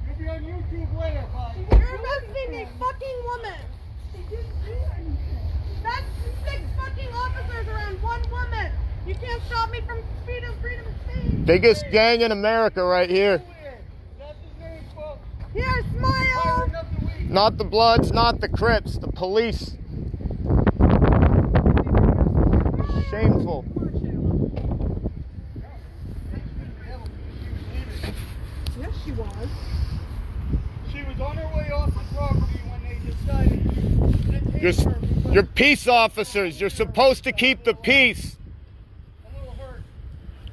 [SPEAKER 4] You'll be on YouTube later, buddy.
[SPEAKER 10] You're arresting a fucking woman. That's 6 fucking officers around one woman. You can't stop me from freedom of speech.
[SPEAKER 5] Biggest gang in America right here.
[SPEAKER 10] Here, smile.
[SPEAKER 5] Not the Bloods, not the Crips, the police. Shameful.
[SPEAKER 2] Yes, she was.
[SPEAKER 4] She was on her way off the property when they decided to take her.
[SPEAKER 5] You're peace officers. You're supposed to keep the peace.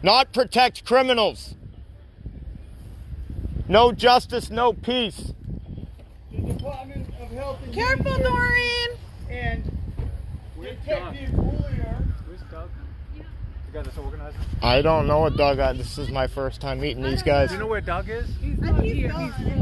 [SPEAKER 5] Not protect criminals. No justice, no peace.
[SPEAKER 4] The Department of Health and
[SPEAKER 10] Careful, Doreen.
[SPEAKER 4] And Detective Julia.
[SPEAKER 12] Where's Doug? You guys are so organized.
[SPEAKER 5] I don't know what Doug. This is my first time meeting these guys.
[SPEAKER 13] Do you know where Doug is?
[SPEAKER 2] He's not here.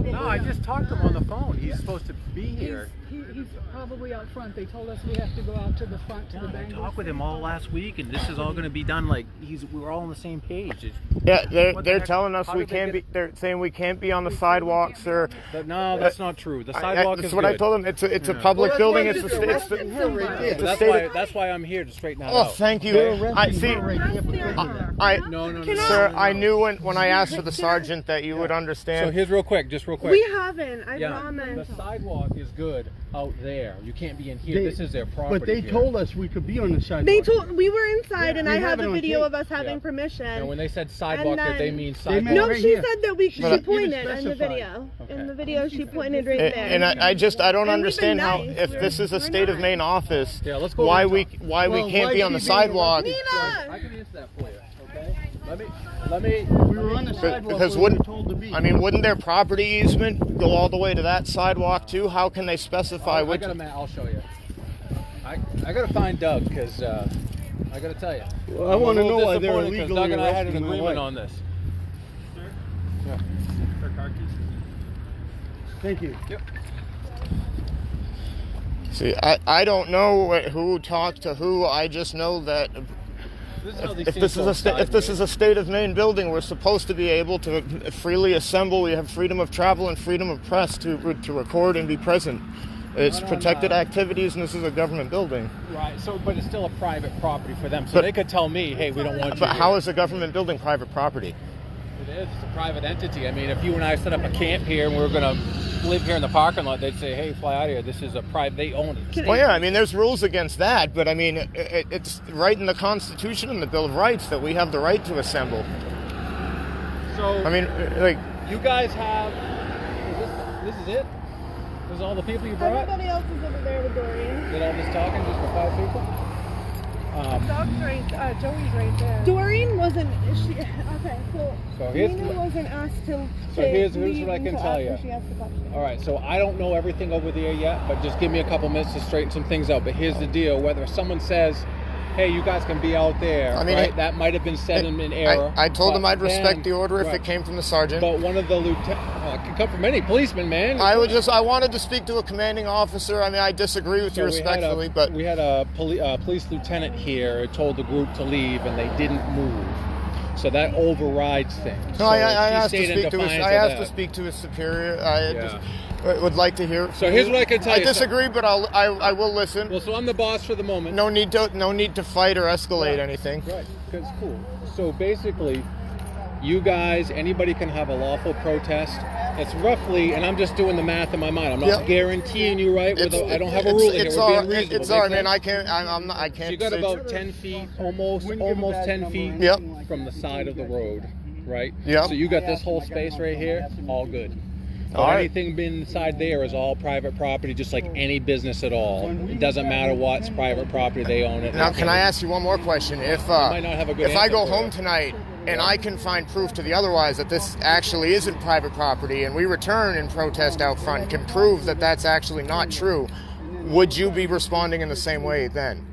[SPEAKER 13] No, I just talked to him on the phone. He's supposed to be here.
[SPEAKER 2] He's probably out front. They told us we have to go out to the front to the
[SPEAKER 13] I
[SPEAKER 2] Bangor.
[SPEAKER 13] talked with him all last week, and this is all going to be done like we're all on the same page.
[SPEAKER 5] Yeah,
[SPEAKER 13] What the
[SPEAKER 5] they're
[SPEAKER 13] heck?
[SPEAKER 5] telling us
[SPEAKER 13] How
[SPEAKER 5] we
[SPEAKER 13] did they
[SPEAKER 5] can't be.
[SPEAKER 13] get-
[SPEAKER 5] They're saying we can't be on the sidewalks or.
[SPEAKER 13] No, that's not true. The sidewalk
[SPEAKER 5] That's
[SPEAKER 13] is
[SPEAKER 5] what
[SPEAKER 13] good.
[SPEAKER 5] I told them. It's a
[SPEAKER 13] Yeah.
[SPEAKER 5] public
[SPEAKER 4] Well,
[SPEAKER 5] building.
[SPEAKER 4] that's
[SPEAKER 5] It's
[SPEAKER 4] why
[SPEAKER 5] the
[SPEAKER 4] you're
[SPEAKER 5] it's the.
[SPEAKER 4] arresting her right there.
[SPEAKER 5] It's a
[SPEAKER 13] That's
[SPEAKER 5] state
[SPEAKER 13] why.
[SPEAKER 5] of-
[SPEAKER 13] That's why I'm here to straighten that
[SPEAKER 5] Oh,
[SPEAKER 13] out.
[SPEAKER 5] thank you. I see. Sir, I knew when I asked for the sergeant that you would understand.
[SPEAKER 13] So here's real quick, just real quick.
[SPEAKER 10] We haven't, I promise.
[SPEAKER 13] The sidewalk is good out there. You can't be in here. This is their property.
[SPEAKER 4] But they
[SPEAKER 13] here.
[SPEAKER 4] told us we could be on the sidewalk.
[SPEAKER 10] They told we were inside, and
[SPEAKER 4] we
[SPEAKER 10] I
[SPEAKER 4] have
[SPEAKER 10] have
[SPEAKER 4] it
[SPEAKER 10] a
[SPEAKER 4] on
[SPEAKER 10] video
[SPEAKER 4] tape.
[SPEAKER 10] of us having permission.
[SPEAKER 13] And when they said sidewalk,
[SPEAKER 10] And
[SPEAKER 13] that they
[SPEAKER 10] then-
[SPEAKER 13] mean
[SPEAKER 4] They
[SPEAKER 13] sidewalk.
[SPEAKER 4] meant
[SPEAKER 10] No,
[SPEAKER 4] right
[SPEAKER 10] she
[SPEAKER 4] here.
[SPEAKER 10] said that she
[SPEAKER 5] But-
[SPEAKER 10] pointed in the
[SPEAKER 4] specified.
[SPEAKER 10] video. In
[SPEAKER 13] Okay.
[SPEAKER 10] the video, she pointed right there.
[SPEAKER 5] And I just don't
[SPEAKER 10] And we've
[SPEAKER 5] understand
[SPEAKER 10] been
[SPEAKER 5] how
[SPEAKER 10] nice.
[SPEAKER 5] if this is a
[SPEAKER 10] We're
[SPEAKER 5] state of
[SPEAKER 10] not.
[SPEAKER 5] Maine office,
[SPEAKER 13] Yeah, let's go
[SPEAKER 5] why
[SPEAKER 13] over
[SPEAKER 5] we
[SPEAKER 13] top.
[SPEAKER 5] why we
[SPEAKER 4] Well,
[SPEAKER 5] can't
[SPEAKER 4] why
[SPEAKER 5] be
[SPEAKER 4] is
[SPEAKER 5] on the
[SPEAKER 4] she being
[SPEAKER 5] sidewalk?
[SPEAKER 10] Nina!
[SPEAKER 13] I can answer that for you. Okay. Let me.
[SPEAKER 4] We were on the sidewalk
[SPEAKER 5] Because
[SPEAKER 4] where we were
[SPEAKER 5] wouldn't
[SPEAKER 4] told to be.
[SPEAKER 5] I mean wouldn't their property easement go all the way to that sidewalk too? How can they specify
[SPEAKER 13] I
[SPEAKER 5] which?
[SPEAKER 13] got a map. I'll show you. I gotta find Doug because I gotta tell you.
[SPEAKER 4] Well, I want to know why they're
[SPEAKER 13] disappointed 'cause
[SPEAKER 4] illegally
[SPEAKER 13] Doug and I had an
[SPEAKER 4] arresting my
[SPEAKER 13] agreement
[SPEAKER 4] wife.
[SPEAKER 13] on this.
[SPEAKER 12] For car keys.
[SPEAKER 4] Thank you.
[SPEAKER 13] Yep.
[SPEAKER 5] See, I don't know who talked to who. I just know that
[SPEAKER 13] This is how these
[SPEAKER 5] if
[SPEAKER 13] things
[SPEAKER 5] this is
[SPEAKER 13] go
[SPEAKER 5] if this
[SPEAKER 13] sideways.
[SPEAKER 5] is a state of Maine building, we're supposed to be able to freely assemble. We have freedom of travel and freedom of press to record and be present. It's
[SPEAKER 13] Not on,
[SPEAKER 5] protected activities, and this is a government building.
[SPEAKER 13] Right. So, but it's still a private property for them. So
[SPEAKER 5] But-
[SPEAKER 13] they could tell me, hey, we don't want you.
[SPEAKER 5] But how
[SPEAKER 13] here.
[SPEAKER 5] is a government building private property?
[SPEAKER 13] It is. It's a private entity. I mean, if you and I set up a camp here and we were going to live here in the parking lot, they'd say, hey, fly out of here. This is a private. They own it.
[SPEAKER 5] Well, yeah, I mean, there's rules against that, but I mean, it's right in the Constitution and the Bill of Rights that we have the right to assemble.
[SPEAKER 13] So,
[SPEAKER 5] I mean, like,
[SPEAKER 13] you guys have. This is it? This is all the people you brought?
[SPEAKER 10] Everybody else is over there with Doreen.
[SPEAKER 13] Did all this talking just for 5 people?
[SPEAKER 10] Dog's right, Joey's right there. Doreen wasn't, okay,
[SPEAKER 13] So here's
[SPEAKER 10] Nina wasn't asked to
[SPEAKER 13] So here's
[SPEAKER 10] leave
[SPEAKER 13] what I can
[SPEAKER 10] until
[SPEAKER 13] tell
[SPEAKER 10] after
[SPEAKER 13] you.
[SPEAKER 10] she asked the question.
[SPEAKER 13] All right, so I don't know everything over there yet, but just give me a couple minutes to straighten some things out. But here's the deal: whether someone says, "Hey, you guys can be out there,"
[SPEAKER 5] I mean,
[SPEAKER 13] right? That might have been said in error.
[SPEAKER 5] I told
[SPEAKER 13] but
[SPEAKER 5] them I'd respect
[SPEAKER 13] then-
[SPEAKER 5] the order if
[SPEAKER 13] right.
[SPEAKER 5] it came from the sergeant.
[SPEAKER 13] But one of the lieutenant, it can come from any policeman, man.
[SPEAKER 5] I wanted to speak to a commanding officer. I mean, I disagree with you respectfully, but
[SPEAKER 13] we had a police lieutenant here who told the group to leave, and they didn't move. So that overrides things.
[SPEAKER 5] no,
[SPEAKER 13] So
[SPEAKER 5] I
[SPEAKER 13] she
[SPEAKER 5] asked to
[SPEAKER 13] stayed in
[SPEAKER 5] speak to his.
[SPEAKER 13] defiance
[SPEAKER 5] I
[SPEAKER 13] of
[SPEAKER 5] asked to
[SPEAKER 13] that.
[SPEAKER 5] speak to his superior. I
[SPEAKER 13] Yeah.
[SPEAKER 5] just would like to hear.
[SPEAKER 13] So here's what I can tell
[SPEAKER 5] I
[SPEAKER 13] you.
[SPEAKER 5] disagree, but I will listen.
[SPEAKER 13] Well, so I'm the boss for the moment.
[SPEAKER 5] No need to fight or escalate anything.
[SPEAKER 13] Right, because cool. So basically, You guys, anybody can have a lawful protest. It's roughly, and I'm just doing the math in my mind. I'm not guaranteeing you right. I don't have a ruling here. We're being reasonable.
[SPEAKER 5] It's all right, man. I can't. I can't.
[SPEAKER 13] So you got about 10 feet, almost 10 feet from the side of the road, right?
[SPEAKER 5] Yeah.
[SPEAKER 13] So you got this whole space right here, all good. But anything inside there is all private property, just like any business at all. It doesn't matter what's private property; they own it.
[SPEAKER 5] Now, can I ask you one more question? If I go home tonight and I can find proof to the otherwise that this actually isn't private property, and we return and protest out front, can prove that that's actually not true, would you be responding in the same way then?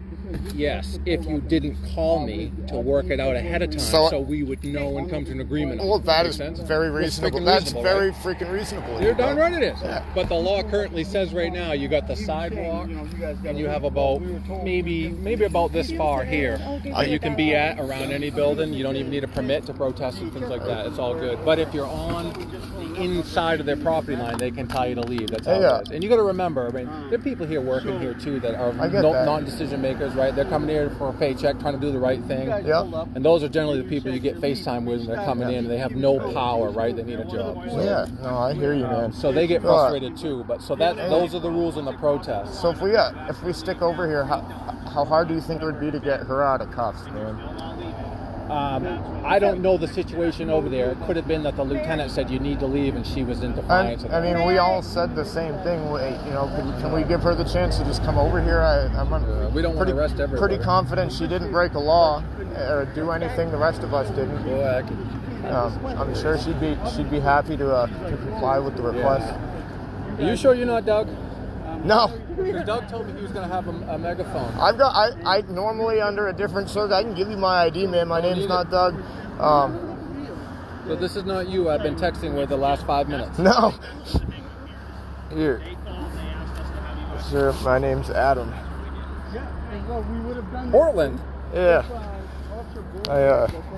[SPEAKER 13] Yes, if you didn't call me to work it out ahead of time, so we would know and come to an agreement.
[SPEAKER 5] Well, that is very reasonable. That's very freaking reasonable.
[SPEAKER 13] You're darn right it is. Yeah. But the law currently says right now you got the sidewalk, and you have about maybe about this far here that you can be at around any building. You don't even need a permit to protest and things like that. It's all good. But if you're on the inside of their property line, they can tell you to leave. That's how it is. And you got to remember, I mean, there are people here working here too that are non-decision makers, right? They're coming here for a paycheck, trying to do the right thing.
[SPEAKER 5] Yeah.
[SPEAKER 13] And those are generally the people you get FaceTime with when they're coming in and they have no power, right? They need a job. So,
[SPEAKER 5] yeah, no, I hear you, man.
[SPEAKER 13] So they get frustrated too. But so those are the rules in the protest.
[SPEAKER 5] So if we stick over here, how hard do you think it would be to get her out of cuffs, man?
[SPEAKER 13] I don't know the situation over there. It could have been that the lieutenant said you need to leave and she was in defiance.
[SPEAKER 5] I mean, we all said the same thing. You know, can we give her the chance to just come over here?
[SPEAKER 13] We don't want to arrest everybody.
[SPEAKER 5] Pretty confident she didn't break a law or do anything the rest of us didn't. I'm sure she'd be happy to comply with the request.
[SPEAKER 13] Are you sure you're not Doug?
[SPEAKER 5] No.
[SPEAKER 13] Because Doug told me he was going to have a megaphone.
[SPEAKER 5] I normally under a different circuit. I can give you my ID, man. My name's not Doug.
[SPEAKER 13] So this is not you I've been texting with the last 5 minutes.
[SPEAKER 5] No. Here. Sir, my name's Adam.
[SPEAKER 13] Portland?
[SPEAKER 5] Yeah.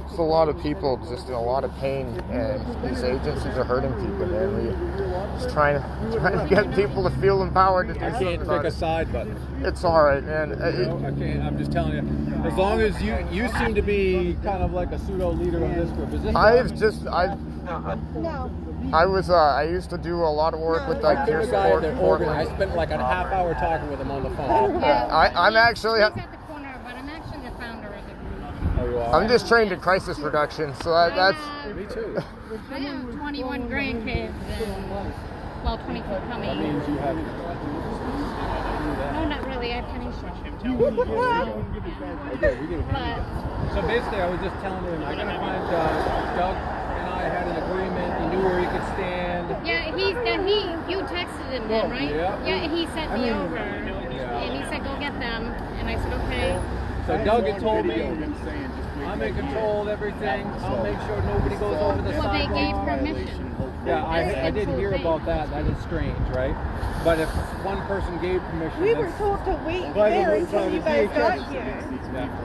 [SPEAKER 5] It's a lot of people just in a lot of pain, and these agencies are hurting people, man. We're just trying to get people to feel empowered to do something.
[SPEAKER 13] I can't pick a side button.
[SPEAKER 5] It's all right, man.
[SPEAKER 13] I can't. I'm just telling you. As long as you seem to be kind of like a pseudo leader of this group. Is this?
[SPEAKER 5] I used to do a lot of work with like peer support.
[SPEAKER 13] I spent like a half hour talking with him on the phone.
[SPEAKER 5] I'm actually. I'm just trained in crisis reduction, so that's.
[SPEAKER 13] Me too.
[SPEAKER 3] I have 21 grandkids and 22 coming.
[SPEAKER 13] That means you have.
[SPEAKER 3] No, not really. I have 10
[SPEAKER 13] So basically, I was just telling him I gotta find Doug and I had an agreement. He knew where he could stand.
[SPEAKER 3] Yeah, you texted him then, right? Yeah, he sent me over, and he said go get them, and I said okay.
[SPEAKER 13] So Doug had told me, I'm in control of everything. I'll make sure nobody goes over the sidewalk.
[SPEAKER 3] Well, they gave permission.
[SPEAKER 13] Yeah, I did hear about that. That is strange, right? But if one person gave permission...
[SPEAKER 10] We were told to wait there until you guys got here.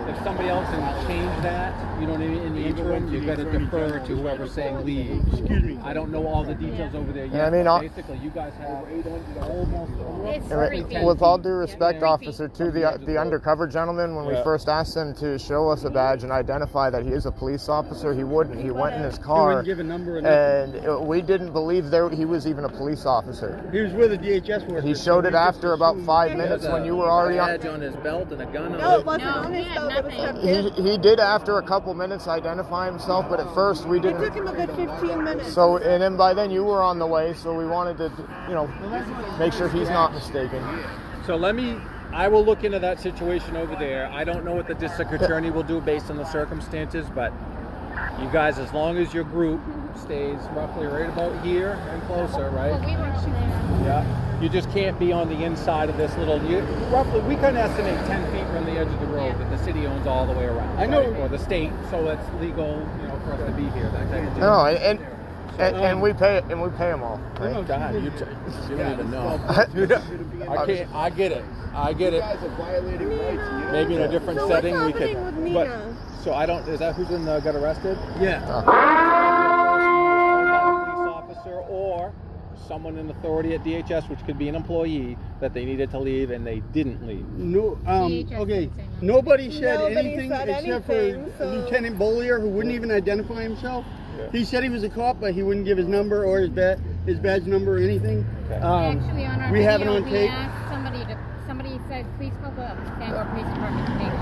[SPEAKER 13] If somebody else can change that, you know what I mean, in the interim, you've got to defer to whoever's saying leave. I don't know all the details over there yet.
[SPEAKER 5] Yeah, I mean,
[SPEAKER 13] basically, you guys have almost...
[SPEAKER 5] With all due respect, officer, to the undercover gentleman, when we first asked him to show us a badge and identify that he is a police officer, he wouldn't. He went in his car, and we didn't believe he was even a police officer.
[SPEAKER 4] He was with a DHS worker.
[SPEAKER 5] He showed it after about 5 minutes when you were already on.
[SPEAKER 13] Badge on his belt and a gun on
[SPEAKER 10] No, it wasn't on his belt. It was kept in.
[SPEAKER 5] He did after a couple minutes identify himself, but at first we didn't.
[SPEAKER 10] It took him a good 15 minutes.
[SPEAKER 5] So, and then by then you were on the way, so we wanted to, make sure he's not mistaken.
[SPEAKER 13] So I will look into that situation over there. I don't know what the district attorney will do based on the circumstances, but you guys, as long as your group stays roughly right about here and closer, right?
[SPEAKER 3] Well, we were there.
[SPEAKER 13] Yeah. You just can't be on the inside of this little. Roughly, we can estimate 10 feet from the edge of the road that the city owns all the way around. I know, or the state, so that's legal, for us to be here. That type of thing.
[SPEAKER 5] No, and we pay them all. Right?
[SPEAKER 13] Oh God, you don't even know. I get it. Maybe in a different setting we could. But so I don't. Is that who's got arrested?
[SPEAKER 4] Yeah.
[SPEAKER 13] Police officer or someone in authority at DHS, which could be an employee, that they needed to leave and they didn't leave.
[SPEAKER 4] No. Okay. Nobody said anything except for Lieutenant Bollier, who wouldn't even identify himself.
[SPEAKER 14] He said he was a cop, but he wouldn't give his number or his badge number or anything.
[SPEAKER 3] Actually, on our
[SPEAKER 14] we have it
[SPEAKER 3] video,
[SPEAKER 14] on
[SPEAKER 3] we
[SPEAKER 14] tape.
[SPEAKER 3] asked somebody said, please call the Bangor Police Department to take it.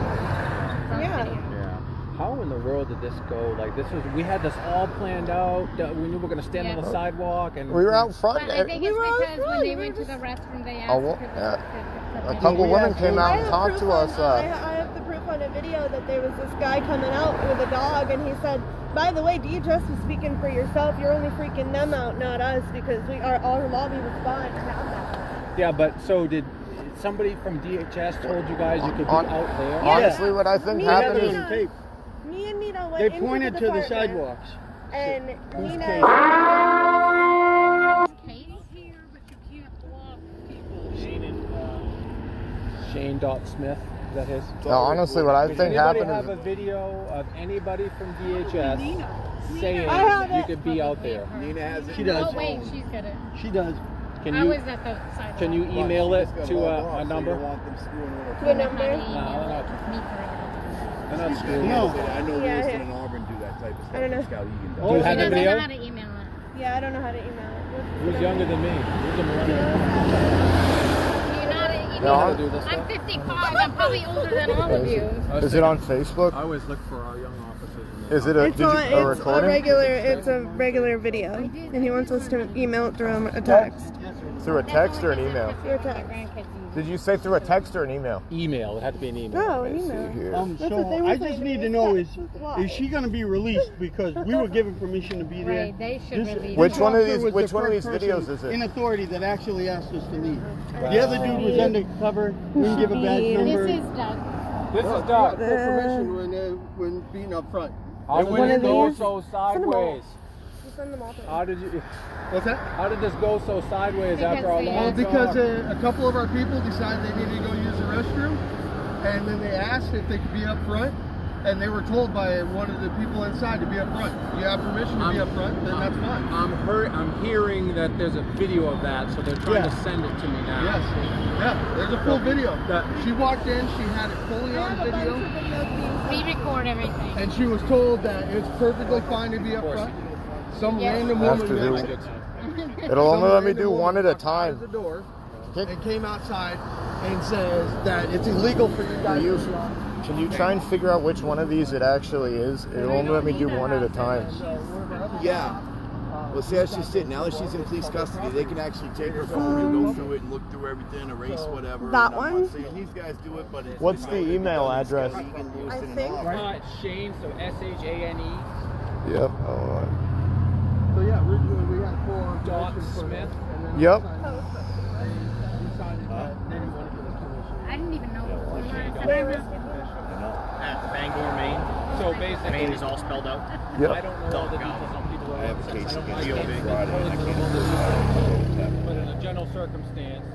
[SPEAKER 13] Yeah. How in the world did this go? Like, we had this all planned out. We knew we were going to stand on the sidewalk. And
[SPEAKER 5] we were out front.
[SPEAKER 3] But I think it's because when they went to the restroom, they asked
[SPEAKER 5] a couple women came out and talked to us.
[SPEAKER 10] I have the proof on a video that there was this guy coming out with a dog, and he said, by the way, DHS was speaking for yourself. You're only freaking them out, not us, because our lobby was fine to have that.
[SPEAKER 13] Yeah, but so did somebody from DHS told you guys you could be out there?
[SPEAKER 5] Honestly, what I think happened is
[SPEAKER 10] me and Nina went
[SPEAKER 14] they
[SPEAKER 10] into
[SPEAKER 14] pointed
[SPEAKER 10] the
[SPEAKER 14] to the
[SPEAKER 10] department,
[SPEAKER 14] sidewalks.
[SPEAKER 10] and
[SPEAKER 14] Who's
[SPEAKER 10] Nina.
[SPEAKER 13] Shane.Smith, is that his?
[SPEAKER 5] No, honestly, what I think happened
[SPEAKER 13] Does anybody have a video of anybody from DHS saying you could be out there?
[SPEAKER 8] Nina has it.
[SPEAKER 14] She does.
[SPEAKER 3] Oh, wait, she's got it.
[SPEAKER 14] She does.
[SPEAKER 3] I was at the side.
[SPEAKER 13] Can you email it to a number?
[SPEAKER 10] What number?
[SPEAKER 13] They're not screwing.
[SPEAKER 14] No.
[SPEAKER 8] I know Wilson and Auburn do that type of stuff.
[SPEAKER 10] I don't know.
[SPEAKER 8] Scout Egan does.
[SPEAKER 13] Do you have the
[SPEAKER 3] She doesn't
[SPEAKER 13] video?
[SPEAKER 3] know how to email it.
[SPEAKER 10] Yeah, I don't know how to email it.
[SPEAKER 13] Who's younger than me? Who's a millennial?
[SPEAKER 3] Do you know how to email
[SPEAKER 5] No,
[SPEAKER 3] it?
[SPEAKER 13] do this
[SPEAKER 3] I'm 55. I'm probably older than all of you.
[SPEAKER 5] Is it on Facebook?
[SPEAKER 13] I always look for our young officers.
[SPEAKER 5] Is it a,
[SPEAKER 10] It's a
[SPEAKER 5] recording?
[SPEAKER 10] it's a regular video, and he wants us to email it through a text.
[SPEAKER 5] Through a text or an email?
[SPEAKER 10] Through a text.
[SPEAKER 5] Did you say through a text or an email?
[SPEAKER 13] Email. It had to be an email.
[SPEAKER 10] No, an email. That's what they
[SPEAKER 14] So
[SPEAKER 10] were
[SPEAKER 14] I
[SPEAKER 10] saying.
[SPEAKER 14] just need to know is she going to be released because we were given permission to be there.
[SPEAKER 3] Right, they should release
[SPEAKER 5] Which
[SPEAKER 3] her.
[SPEAKER 5] one of
[SPEAKER 14] officer
[SPEAKER 5] these?
[SPEAKER 14] was
[SPEAKER 5] Which
[SPEAKER 14] the
[SPEAKER 5] one of these
[SPEAKER 14] first
[SPEAKER 5] videos
[SPEAKER 14] person
[SPEAKER 5] is it?
[SPEAKER 14] in authority that actually asked us to leave. The other dude was undercover. We didn't give a badge number.
[SPEAKER 3] This is Doug.
[SPEAKER 13] This is
[SPEAKER 14] For
[SPEAKER 13] Doug.
[SPEAKER 14] permission when being up front.
[SPEAKER 13] How did
[SPEAKER 10] One
[SPEAKER 13] it
[SPEAKER 10] of
[SPEAKER 13] go
[SPEAKER 10] these?
[SPEAKER 13] so
[SPEAKER 10] Send them all.
[SPEAKER 13] sideways?
[SPEAKER 10] Just send them all to
[SPEAKER 13] How did you?
[SPEAKER 14] What's that?
[SPEAKER 13] How did this go so sideways
[SPEAKER 3] Because
[SPEAKER 13] after our
[SPEAKER 3] they-
[SPEAKER 13] long
[SPEAKER 14] Because
[SPEAKER 13] talk?
[SPEAKER 14] a couple of our people decided they needed to go use the restroom, and then they asked if they could be up front, and they were told by one of the people inside to be up front. You have permission to be up front, then that's fine.
[SPEAKER 13] I'm hearing that there's a video of that, so they're trying to send it to me now.
[SPEAKER 14] Yes. Yeah, there's a full video. She walked in, she had it fully on video,
[SPEAKER 3] We record everything.
[SPEAKER 14] and she was told that it's perfectly fine to be up front. Some random
[SPEAKER 5] Have
[SPEAKER 14] woman
[SPEAKER 5] to
[SPEAKER 14] walked
[SPEAKER 5] do- It'll only let me do one at a time.
[SPEAKER 14] the door and came outside and says that it's illegal for you guys to stop.
[SPEAKER 5] Can you try and figure out which one of these it actually is? It'll only let me do one at a time.
[SPEAKER 8] Yeah. Well, see how she's sitting. Now that she's in police custody, they can actually take her phone and go through it and look through everything, erase whatever.
[SPEAKER 10] That
[SPEAKER 8] And I'm
[SPEAKER 10] one?
[SPEAKER 8] not saying these guys do it, but it's
[SPEAKER 5] What's the email address?
[SPEAKER 10] I think.
[SPEAKER 13] Shane, so SHANE.
[SPEAKER 5] Yep. Hold on.
[SPEAKER 14] So yeah, originally we had four
[SPEAKER 13] Dot Smith.
[SPEAKER 5] Yep.
[SPEAKER 3] I didn't even know.
[SPEAKER 12] At Bangor, Maine.
[SPEAKER 13] So basically,
[SPEAKER 12] Maine is all spelled out.
[SPEAKER 5] Yep.
[SPEAKER 13] I don't know all the details. Some people
[SPEAKER 8] I have a case
[SPEAKER 13] I
[SPEAKER 8] against
[SPEAKER 13] can't
[SPEAKER 8] them Friday, and I
[SPEAKER 13] totally
[SPEAKER 8] can't
[SPEAKER 13] know this. But in a general circumstance,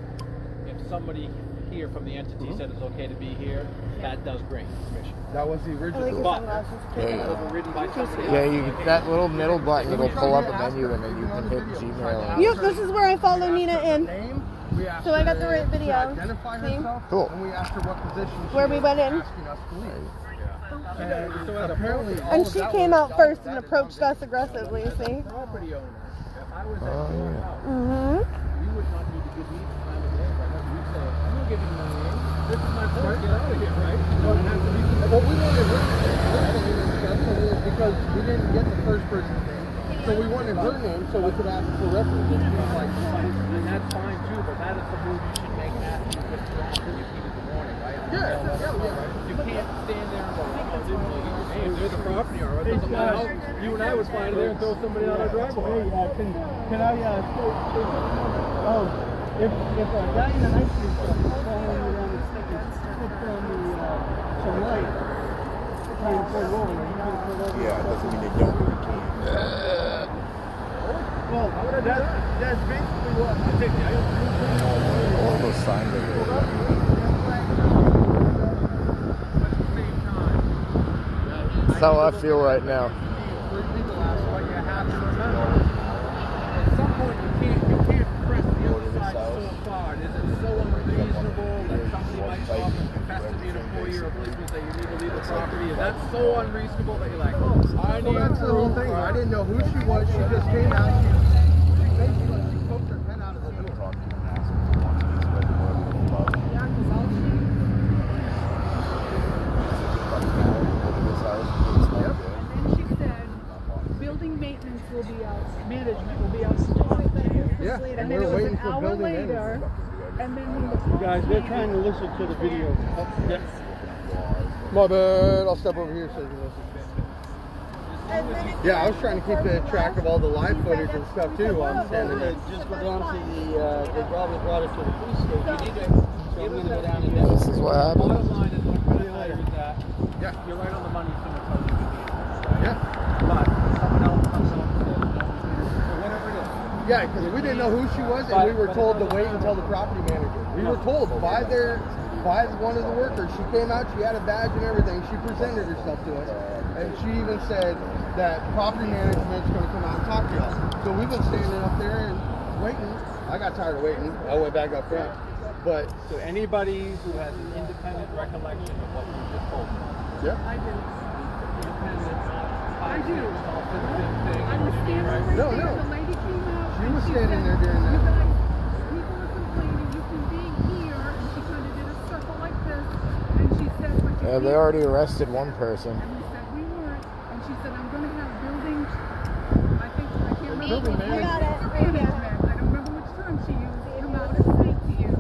[SPEAKER 13] if somebody here from the entity said it's okay to be here, that does grant permission.
[SPEAKER 14] That was the
[SPEAKER 10] I
[SPEAKER 14] original.
[SPEAKER 10] think your
[SPEAKER 13] But-
[SPEAKER 10] sunglasses.
[SPEAKER 13] Overridden by somebody
[SPEAKER 5] Yeah, that little middle button, it'll pull up a menu and then you can hit Gmail.
[SPEAKER 10] Yep, this is where I follow Nina in.
[SPEAKER 14] We asked
[SPEAKER 10] So I got the
[SPEAKER 14] her
[SPEAKER 10] right video.
[SPEAKER 14] to identify
[SPEAKER 10] See?
[SPEAKER 14] herself,
[SPEAKER 5] Cool.
[SPEAKER 14] and we asked her what position she
[SPEAKER 10] Where we
[SPEAKER 14] was
[SPEAKER 10] went in.
[SPEAKER 14] asking us to leave. And apparently all
[SPEAKER 10] And
[SPEAKER 14] of
[SPEAKER 10] she
[SPEAKER 14] that
[SPEAKER 10] came
[SPEAKER 14] was
[SPEAKER 10] out first and approached us aggressively, see?
[SPEAKER 13] Property owner. If I was at
[SPEAKER 5] Oh,
[SPEAKER 13] your
[SPEAKER 5] yeah.
[SPEAKER 13] house,
[SPEAKER 10] Mm-hmm.
[SPEAKER 13] you would not need to give me the time of day. Right? You'd say, I'm not giving you my name. This is my place. Get out of here, right?
[SPEAKER 14] Well, we wanted her name and stuff because we didn't get the first person's name. So we wanted her name so we could ask for reference. And she was like,
[SPEAKER 13] And that's fine too, but that is the move you should make after you withdraw when you keep it the warning, right? You can't stand there and go, oh, didn't really get your name. They're the property owner. It doesn't matter how you and I would find there and throw somebody out our driveway.
[SPEAKER 14] can I if a guy in a nice suit is following you around the stick and puts on some light, trying to pull over, are you going to pull over?
[SPEAKER 8] Yeah, it doesn't mean they don't, but they can't.
[SPEAKER 14] Well, that's basically what I think.
[SPEAKER 5] All those signs are good. That's how I feel right now.
[SPEAKER 13] At some point you can't press the other side so far. Is it so unreasonable that somebody might go off and has to be an employee or a policeman say you need to leave the property, and that's so unreasonable that you're like, oh, I need
[SPEAKER 14] that's the whole thing. I didn't know who she was. She just came out. She poked her head out of the door.
[SPEAKER 2] Building maintenance will be out, management will be out.
[SPEAKER 14] Yeah,
[SPEAKER 2] and then it was an hour later, and then when the
[SPEAKER 14] guys, they're trying to listen to the video. Yeah. My bad. I'll step over here so you can listen. Yeah, I was trying to keep track of all the live footage and stuff too while I'm standing there.
[SPEAKER 15] Just go down to the, they probably brought it to the police station. So I'm going to go down and
[SPEAKER 5] This is what happened.
[SPEAKER 13] Bottom line is what's going to matter is that you're right on the money from the public.
[SPEAKER 14] Yeah.
[SPEAKER 13] But someone else comes along and says, no, or whatever it is.
[SPEAKER 14] Yeah, because we didn't know who she was, and we were told to wait until the property manager. We were told by one of the workers. She came out, she had a badge and everything. She presented herself to us, and she even said that property management's going to come out and talk to us. So we've been standing up there and waiting. I got tired of waiting. I went back up front. But
[SPEAKER 13] so anybody who has an independent recollection of what you just told me.
[SPEAKER 14] Yeah.
[SPEAKER 2] I do.
[SPEAKER 13] I do.
[SPEAKER 2] I was standing right there.
[SPEAKER 14] No.
[SPEAKER 2] The lady came out.
[SPEAKER 14] She was standing there during
[SPEAKER 2] You
[SPEAKER 14] that.
[SPEAKER 2] guys, people are complaining. You can be here, and she kind of did a circle like this, and she said, "What you
[SPEAKER 5] Yeah, they already arrested one person.
[SPEAKER 2] And we said we weren't, and she said, "I'm going to have building." I can't remember.
[SPEAKER 10] Building management.
[SPEAKER 2] I don't remember which term she used. Come out and speak to you.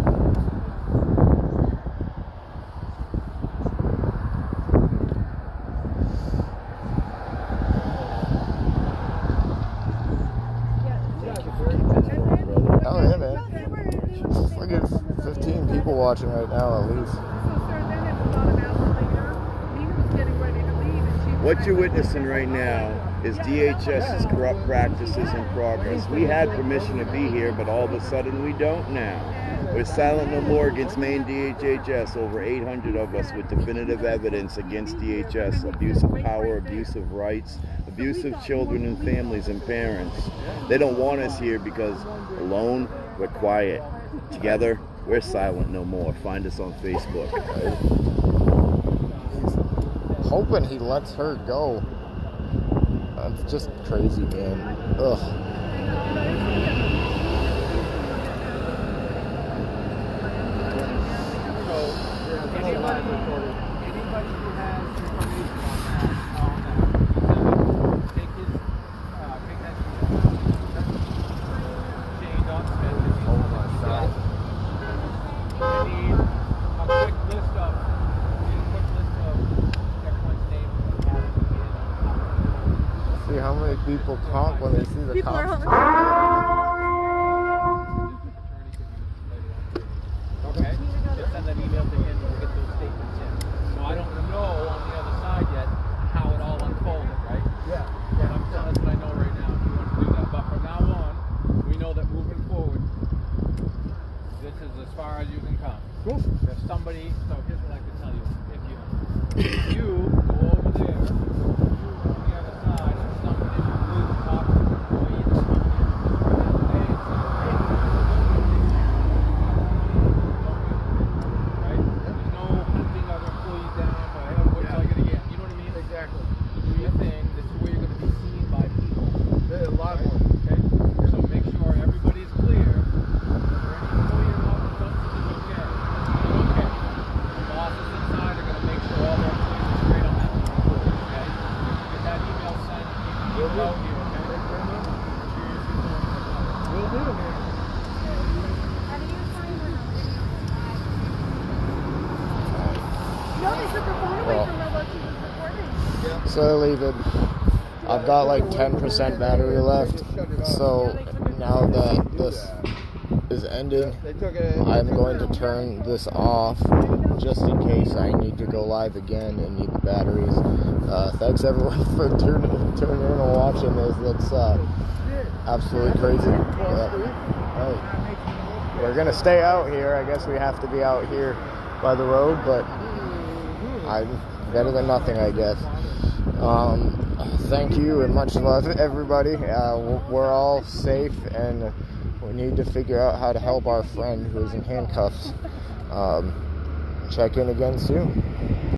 [SPEAKER 5] Oh yeah, man. Look at 15 people watching right now at least.
[SPEAKER 8] What you're witnessing right now is DHS's corrupt practices in progress. We had permission to be here, but all of a sudden we don't now. We're silent no more against Maine DHHS, over 800 of us with definitive evidence against DHS, abuse of power, abuse of rights, abuse of children and families and parents. They don't want us here because alone, we're quiet. Together, we're silent no more. Find us on Facebook.
[SPEAKER 5] Hoping he lets her go. That's just crazy, man. Ugh.
[SPEAKER 13] Anybody who has information on that, take that chained up, I need a quick list of everyone's name.
[SPEAKER 5] See how many people talk when they see the cops.
[SPEAKER 13] Okay, just send that email to him and we'll get those statements in. So I don't know on the other side yet how it all unfolded, right?
[SPEAKER 14] Yeah.
[SPEAKER 13] But I'm telling us what I know right now. If you want to do that, but from now on, we know that moving forward, this is as far as you can come.
[SPEAKER 14] Cool.
[SPEAKER 13] If somebody, so here's what I can tell you. If you go over there, you on the other side, and somebody who's talking to an employee that's coming in, hey, right? There's no hunting other employees down for, hey, what shall I gonna get? You know what I mean?
[SPEAKER 14] Exactly.
[SPEAKER 13] Do your thing. This is where you're gonna be seen by people.
[SPEAKER 14] A lot more.
[SPEAKER 13] Okay? So make sure everybody's clear. Is there any employee involved that does this is okay? Okay. The bosses inside are gonna make sure all their employees are straight on that. Okay? Get that email sent. Keep it out here, okay?
[SPEAKER 14] Will do.
[SPEAKER 5] So I leave it. I've got like 10% battery left. So now that this is ending, I'm going to turn this off just in case I need to go live again and need the batteries. Thanks everyone for tuning in and watching this. That's absolutely crazy. Right. We're gonna stay out here. I guess we have to be out here by the road, but I'm better than nothing, I guess. Thank you and much love, everybody. We're all safe, and we need to figure out how to help our friend who's in handcuffs. check in again soon.